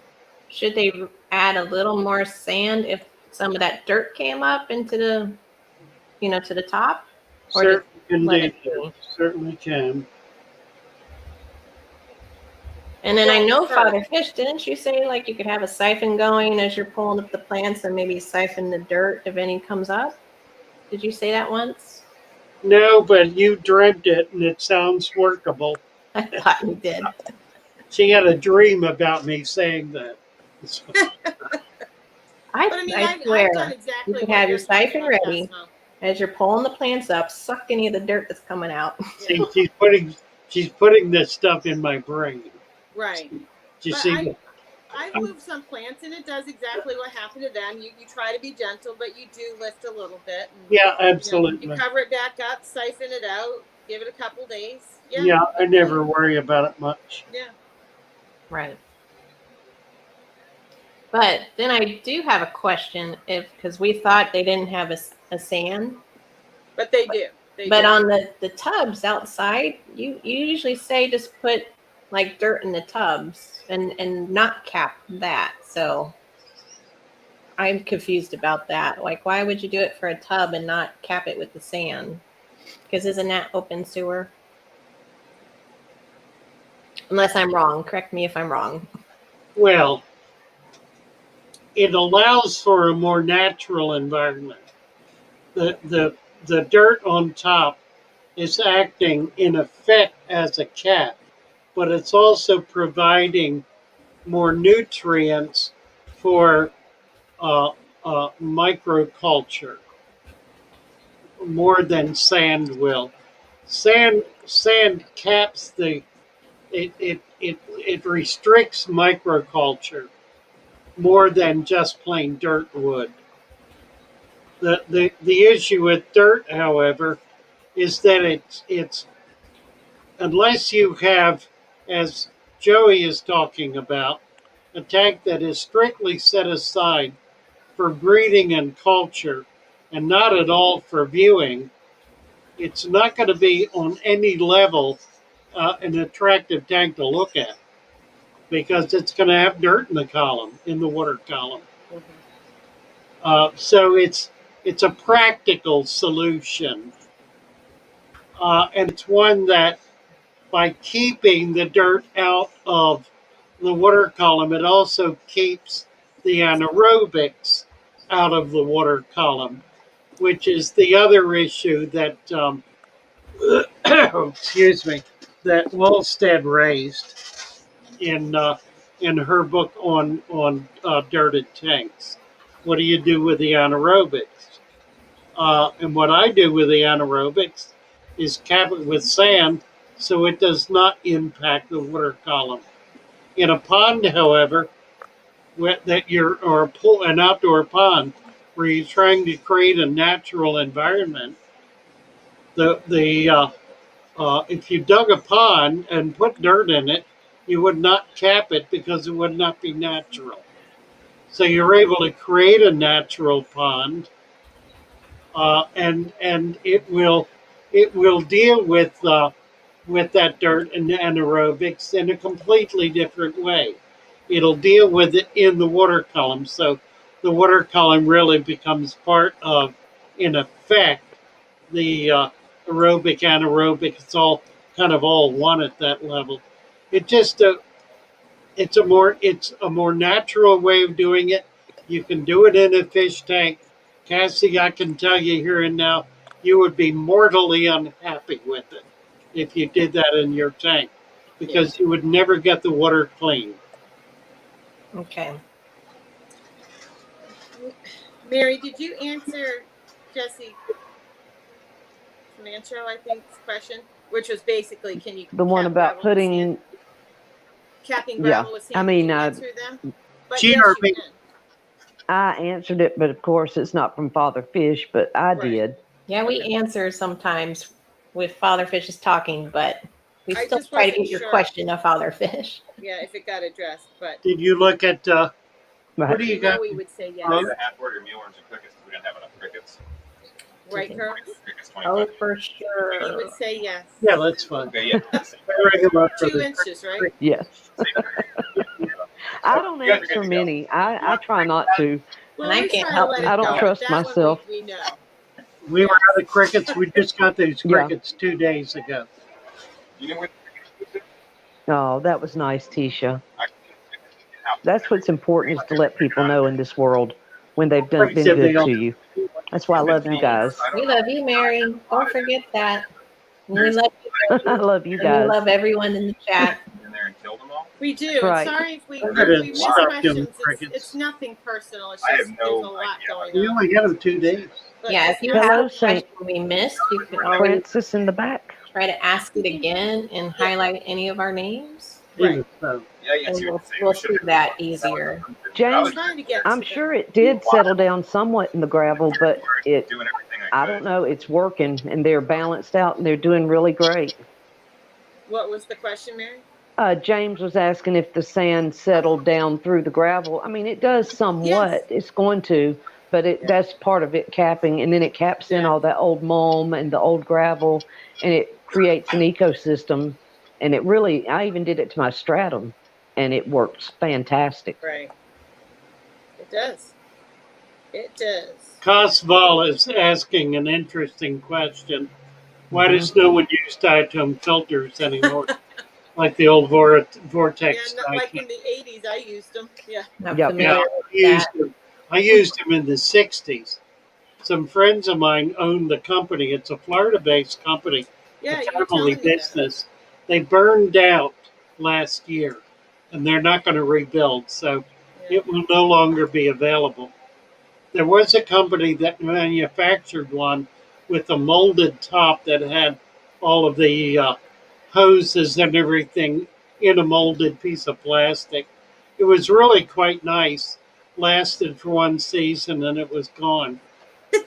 Should they add a little more sand if some of that dirt came up into the, to the top? Or just let it be? Certainly can. And then I know Father Fish, didn't you say like you could have a siphon going as you're pulling up the plants and maybe siphon the dirt if any comes up? Did you say that once? No, but you dreamt it, and it sounds workable. I thought you did. She had a dream about me saying that. I swear, you could have your siphon ready as you're pulling the plants up, suck any of the dirt that's coming out. See, she's putting this stuff in my brain. Right. You see? I've moved some plants, and it does exactly what happened to them. You try to be gentle, but you do lift a little bit. And, yeah, absolutely. You cover it back up, siphon it out, give it a couple days. Yeah, I never worry about it much. Yeah. Right. But then I do have a question, because we thought they didn't have a sand. But they do. But on the tubs outside, you usually say just put like dirt in the tubs and not cap that. So I'm confused about that. Like, why would you do it for a tub and not cap it with the sand? Because isn't that open sewer? Unless I'm wrong. Correct me if I'm wrong. Well, it allows for a more natural environment. The dirt on top is acting in effect as a cap, but it's also providing more nutrients for microculture more than sand will. Sand caps it restricts microculture more than just plain dirt would. The issue with dirt, however, is that it's unless you have, as Joey is talking about, a tank that is strictly set aside for breeding and culture and not at all for viewing, it's not going to be on any level an attractive tank to look at because it's going to have dirt in the column, in the water column. So it's a practical solution, and it's one that by keeping the dirt out of the water column, it also keeps the anaerobics out of the water column, which is the other issue that excuse me, that Wolstead raised in her book on dirted tanks. What do you do with the anaerobics? And what I do with the anaerobics is cap it with sand so it does not impact the water column. In a pond, however, or a pool, an outdoor pond, where you're trying to create a natural environment, if you dug a pond and put dirt in it, you would not cap it because it would not be natural. So you're able to create a natural pond, and it will deal with that dirt and anaerobics in a completely different way. It'll deal with it in the water column, so the water column really becomes part of, in effect, the aerobic, anaerobic. It's all kind of all one at that level. It just it's a more natural way of doing it. You can do it in a fish tank. Cassie, I can tell you here and now, you would be mortally unhappy with it if you did that in your tank because you would never get the water clean. Okay. Mary, did you answer Jesse Mancho, I think's question, which was basically, can you the one about putting capping gravel with sand? I mean, answer them? But yes, you can. I answered it, but of course it's not from Father Fish, but I did. Yeah, we answer sometimes with Father Fish is talking, but we still try to get your question of Father Fish. Yeah, if it got addressed, but did you look at what do you got? We would say yes. The half-word or mealworms and crickets, we didn't have enough crickets. Right, Kurt? Oh, for sure. You would say yes. Yeah, that's fine. Okay, yeah. 2 inches, right? Yes. I don't answer many. I try not to. And I can't help it. I don't trust myself. We know. We were out of crickets. We just got these crickets 2 days ago. You know what? Oh, that was nice, Tisha. That's what's important, is to let people know in this world when they've been good to you. That's why I love you guys. We love you, Mary. Don't forget that. We love you. I love you guys. And we love everyone in the chat. We do. Right. Sorry if we miss Stop questions. doing It's nothing personal. It's just there's a lot going We on. only had them 2 days. But Yeah, if you Hello, have a Saint question we missed, you can always Francis in the back. try to ask it again and highlight any of our names. Right. And we'll see that easier. James, I'm sure it did settle down somewhat in the gravel, but I don't know, it's working and they're balanced out and they're doing really great. What was the question, Mary? James was asking if the sand settled down through the gravel. I mean, it does somewhat. Yes. It's going to, but that's part of it capping, and then it caps in all that old mulm and the old gravel, and it creates an ecosystem. And it really, I even did it to my stratum, and it works fantastic. Right. It does. It does. Cosval is asking an interesting question. Why does no one use diatom filters anymore? Like the old vortex. Yeah, not like in the 80s, I used them. Yeah. I used them in the 60s. Some friends of mine owned the company. It's a Florida-based company Yeah, a you were family telling me that. business. They burned out last year, and they're not going to rebuild, so Yeah. it will no longer be available. There was a company that manufactured one with a molded top that had all of the hoses and everything in a molded piece of plastic. It was really quite nice. Lasted for one season and it was gone. I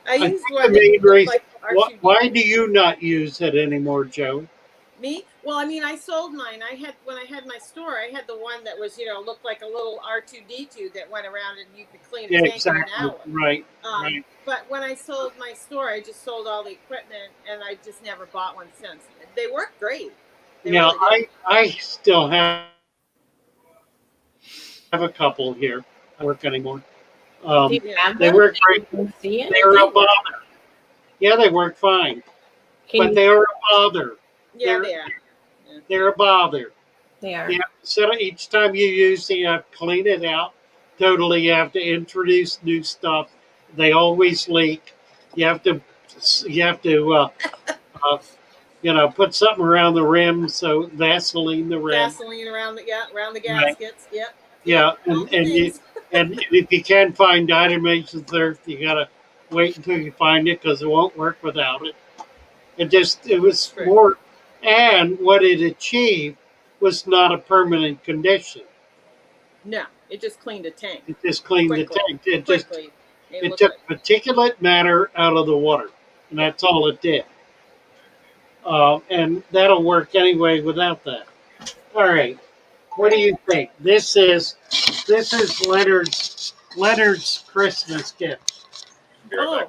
I used think one the that main looked reason. like R2D2. Why do you not use it anymore, Joe? Me? Well, I mean, I sold mine. When I had my store, I had the one that was, looked like a little R2D2 that went around and you could clean a Yeah, tank exactly. in an hour. Right. Right. But when I sold my store, I just sold all the equipment and I just never bought one since. They work great. They Now really do. I still have a couple here. I don't work anymore. Do you have They them? work great. See it? They're a bother. Yeah, they work fine, but they are a bother. Yeah, they are. Yeah. They're a bother. They are. You have to set it, each time you use it, you have to clean it out totally. You have to introduce new stuff. They always leak. You have to put something around the rim, so Vaseline the rim. Vaseline around the Right. gaskets. Yep. Yeah, All the things. and if you can't find diatomaceous earth, you gotta wait until you find it because it won't work without it. It was True. more, and what it achieved was not a permanent condition. No, it just cleaned a tank. It just cleaned Quickly. the tank. Quickly. It took particulate matter out of the water, and that's all it did. And that'll work anyway without that. All right, what do you think? This is Leonard's Christmas gift. Oh,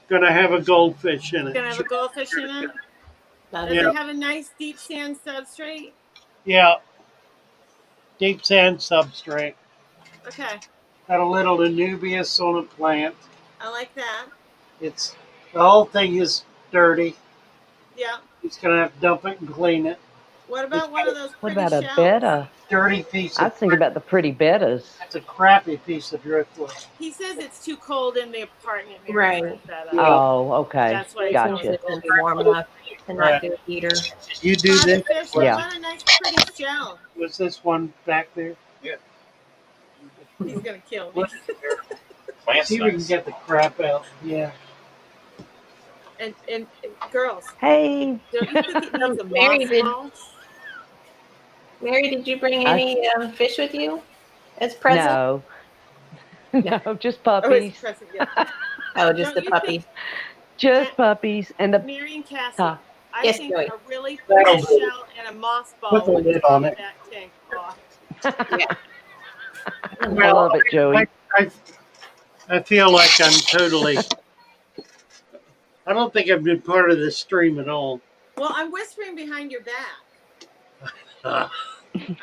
Gonna have a goldfish in it. gonna have a goldfish in it. Does Yeah. it have a nice deep sand substrate? Yeah, deep sand substrate. Okay, Got a little Anubias on a plant. I like that. The whole thing is dirty. Yeah. He's gonna have to dump it and clean it. What about one of those What pretty about a shells? betta? Dirty piece I of. was thinking about the pretty bettas. That's a crappy piece of driftwood. He says it's too cold in the apartment. Right. Oh, okay. That's why Gotcha. It's going to be warm enough to not do a heater. You do this. Fish, Yeah. What a nice pretty shell. Was this one back there? Yeah. He's gonna kill me. Plant's See if we can nice. get the crap out. Yeah. And girls, Hey, don't you think it needs a Mary, moss did- ball? Mary, did you bring any fish with you as present? no. No, just Oh, it's puppies. present, yeah. Oh, just Don't the you puppies. Just puppies. And the Mary and Cassie, Huh. I Yes, think Joey. a really pretty shell and a moss ball Put the would lid top on it. that tank off. I love it, Joey. I feel like I'm totally. I don't think I've been part of this stream at all. Well, I'm whispering behind your back Uh,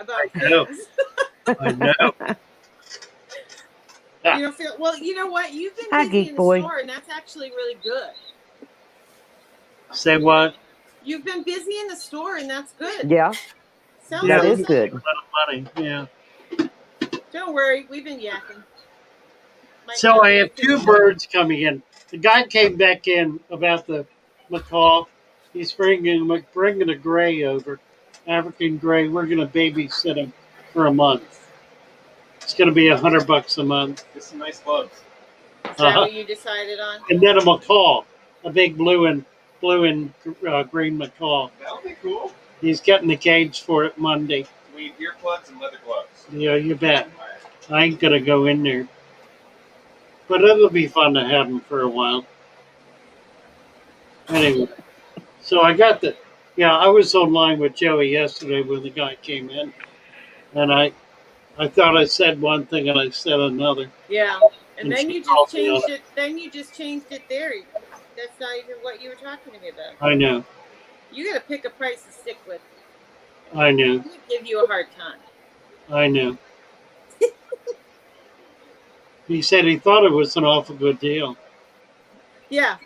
about I know. things. I know. You don't feel well. You know what? You've been Hi, busy Geek in the Boy. store, and that's actually really good. Say what? You've been busy in the store, and that's good. Yeah, Sounds that Yeah. is awesome. good. A lot of money. Yeah. Don't worry, we've been yakking. Might So not I be have two birds coming in. The guy came back in about the macaw. He's bringing a gray over, African gray. We're going to babysit him for a month. It's going to be $100 a month. Get some nice gloves. Is that what you decided on? And then a macaw, a big blue and green macaw. That'll be cool. He's getting the cage for it Monday. We need earplugs and leather gloves. Yeah, you bet. I ain't gonna go in there, but it'll be fun to have him for a while. Anyway, so I got the. Yeah, I was online with Joey yesterday when the guy came in, and I thought I said one thing and I said another. Yeah, and And then she you called just me on changed it. Then you just changed it there. That's not even what you were talking to me about. I know, You got to pick a price to stick with. I know, I'm gonna give you a hard time. I know. He said he thought it was an awful good deal. Yeah,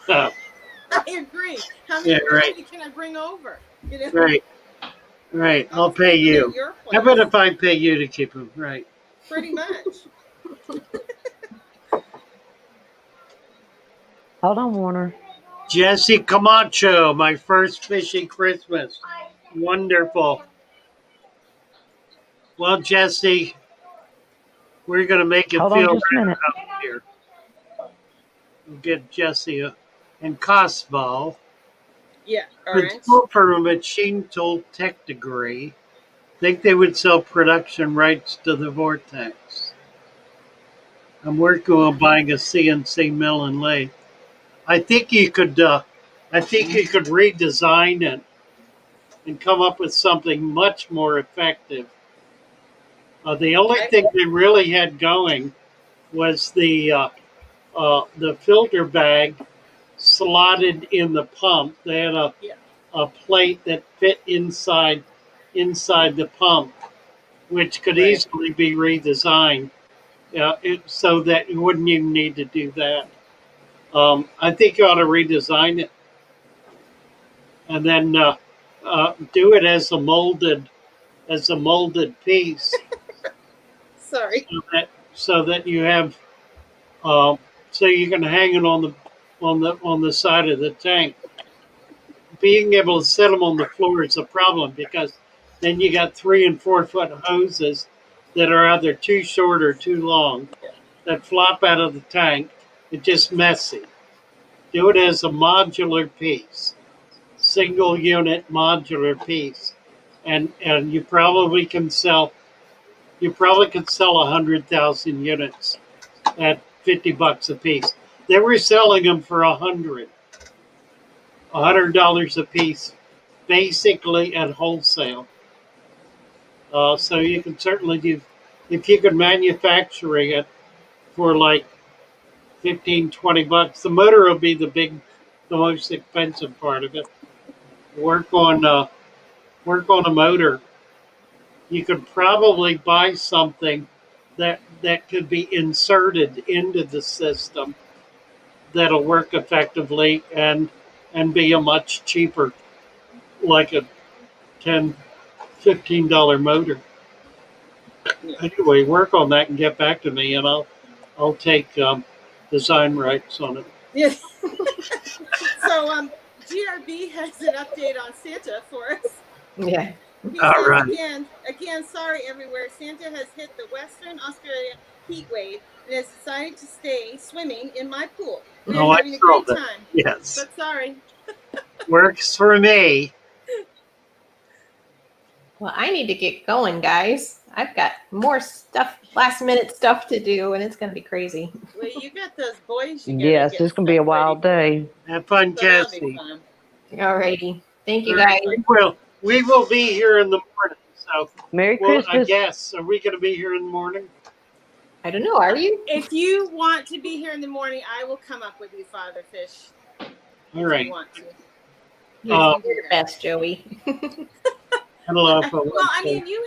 Oh, I agree. How many Yeah, right. people can I bring over? You know? right, right. I'll Almost pay keep it you. at your How place. about if I pay you to keep him? Right. Pretty much. Hold on, Warner. Jesse Camacho, my first fishy Christmas. Wonderful. Well, Jesse, we're going to make it Hold feel on just a better minute. out here. We'll get Jesse and Cosval. Yeah, The orange. tool for a machine tool tech degree. Think they would sell production rights to the Vortex. I'm working on buying a CNC mill and lathe. I think you could. I think you could redesign it and come up with something much more effective. The only thing they really had going was the filter bag slotted in the pump. They had a plate that fit inside the pump, which could easily be redesigned, so that you wouldn't even need to do that. I think you ought to redesign it and then do it as a molded piece. Sorry. So that you have so you can hang it on the side of the tank. Being able to set them on the floor is a problem because then you got 3 and 4 foot hoses that are either too short or too long that flop out of the tank. It's just messy. Do it as a modular piece, single unit modular piece, and you probably can sell 100,000 units at $50 a piece. They were selling them for $100 a piece, basically at wholesale. So you can certainly do, if you could manufacture it for like 15, $20. The motor will be the most expensive part of it. Work on a motor. You could probably buy something that could be inserted into the system that'll work effectively and be a much cheaper, like a $10, $15 motor. Anyway, work on that and get back to me, and I'll take design rights on it. Yes. So GRB has an update on Santa for us. Yeah. He All says right. again, sorry everywhere. Santa has hit the Western Australia heat wave and has decided to stay swimming in my pool. We are having a great time. Yes. But sorry. Works for me. Well, I need to get going, guys. I've got more stuff, last minute stuff to do, and it's going to be crazy. Well, you got those boys. Yes, it's going to be a wild day. Have fun, Jesse. All righty. Thank you, guys. We will be here in the morning. So Merry Christmas. I guess. Are we going to be here in the morning? I don't know. Are you? If you want to be here in the morning, I will come up with you, Father Fish. All right. If you want to. You're the best, Joey. Hello. Well, I mean, you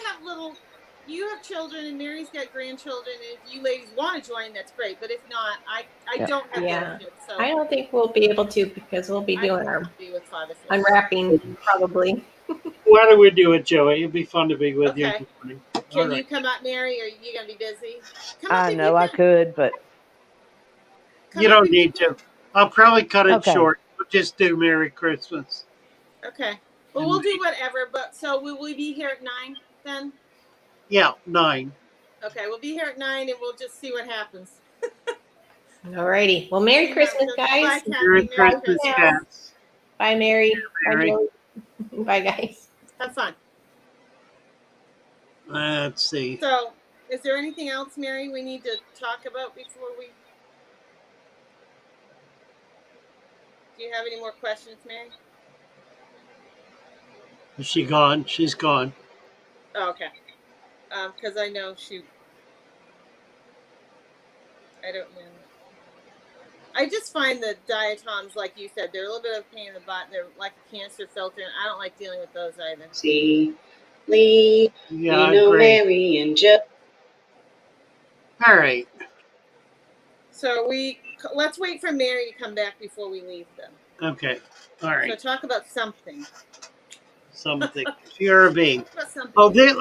have children, and Mary's got grandchildren. And if you ladies want to join, that's great. But if not, I don't have kids. So I don't think we'll be able to because we'll be doing our with Father Fish. unwrapping probably. Why don't we do it, Joey? It'd be fun to be with you in the morning. Can you come up, Mary, or are you going to be busy? I know I could, but you don't need to. I'll probably cut it short. We'll just do Merry Christmas. Okay. Well, we'll do whatever. But so will we be here at 9 then? Yeah, 9. Okay, we'll be here at 9, and we'll just see what happens. All righty. Well, Merry Christmas, guys. Bye, Merry Christmas, cats. Bye, Mary. Mary. Bye, Joey. Bye, guys. Have fun. Let's see. So, is there anything else, Mary, we need to talk about before we... Do you have any more questions, Mary? Is she gone? She's gone. Oh, okay. Because I know I don't know. I just find the diatoms, like you said, they're a little bit of a pain in the butt. They're like a cancer filter, and I don't like dealing with those either. See, Lee, yeah, you know, Mary and Joe. All right. So let's wait for Mary to come back before we leave them. Okay. All right. So talk about something. Something. GRB. Oh, this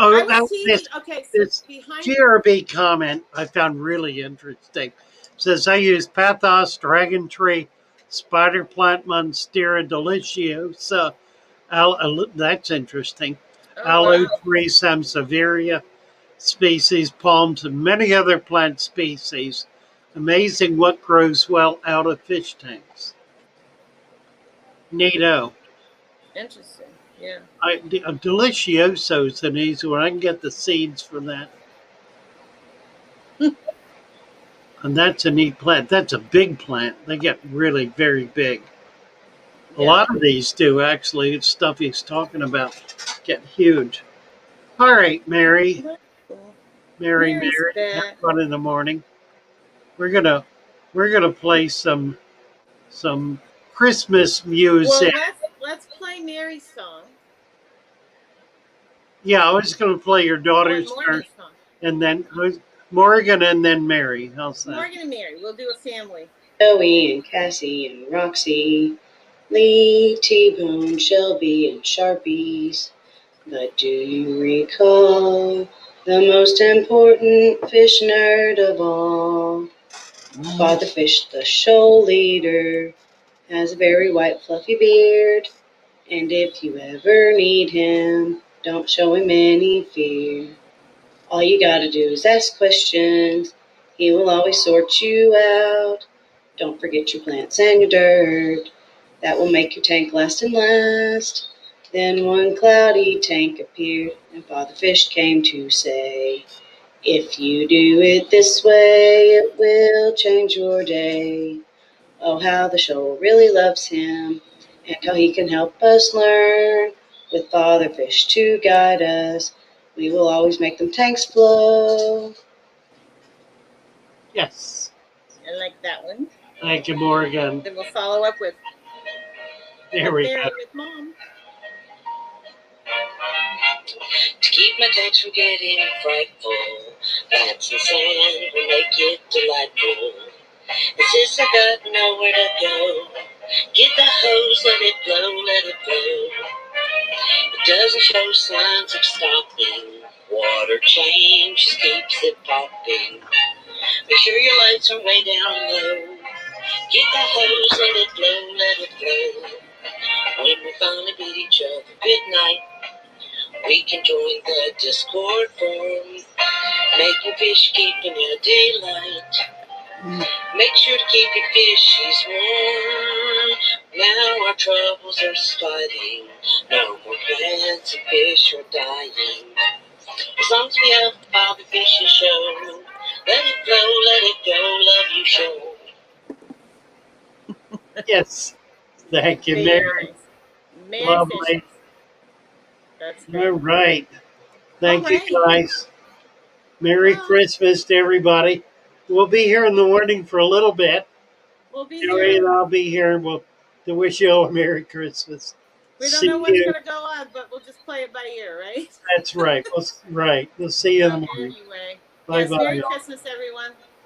behind GRB comment I found really interesting. It says I use Pathos Dragon Tree spider plant Monstera deliciosa. That's interesting. Oh, Aloe wow. tree sansevieria species, palms, and many other plant species. Amazing what grows well out of fish tanks. Neato. Interesting. Yeah. Delicioso is an easy one. I can get the seeds for that. And that's a neat plant. That's a big plant. They get really very big. A Yeah. lot of these do, actually. It's stuff he's talking about get huge. All right, Mary. Cool. Mary, Mary's have back. fun in the morning. We're gonna play some Christmas Well, music. let's play Mary's song. Yeah, I was gonna play your Oh, and daughter's turn, Morgan's song. and then Morgan, and then Mary. How's that? Morgan and Mary. We'll do a family. Joey and Cassie and Roxy, Lee, T-Bone, Shelby, and Sharpies. But do you recall the most important fish nerd of all? Father Fish, the shoal leader, has a very white fluffy beard. And if you ever need him, don't show him any fear. All you gotta do is ask questions. He will always sort you out. Don't forget your plants and your dirt. That will make your tank last and last. Then one cloudy tank appeared, and Father Fish came to say, if you do it this way, it will change your day. Oh, how the shoal really loves him, and how he can help us learn. With Father Fish to guide us, we will always make them tanks flow. Yes. I like that one. Thank you, Morgan. Then we'll follow up with There we Mary go. with Mom. To keep my tanks from getting frightful, plants and sand will make it delightful. It's just I got nowhere to go. Get the hose, let it blow, let it blow. It doesn't show signs of stopping. Water change just keeps it popping. Make sure your lights are way down low. Get the hose, let it blow, let it blow. When we finally beat each other, good night. We can join the Discord forum, making fish keeping your daylight. Make sure to keep your fishies warm. Now our troubles are sliding. No more plants and fish are dying. As long as we have the Bobby Fishy Show, let it flow, let it go, love you show. Yes. Thank you, Very Mary. nice. Mary Lovely. Fishes. That's great. All right. Thank All you, right. guys. Merry Christmas to everybody. We'll be here in the morning for a little bit. We'll be Joey here. and I'll be here. To wish you all a Merry Christmas. We don't See know what's you. going to go on, but we'll just play it by ear, right? That's right. We'll see you in the morning. Anyway. Bye Yes, bye. Merry Christmas, everyone.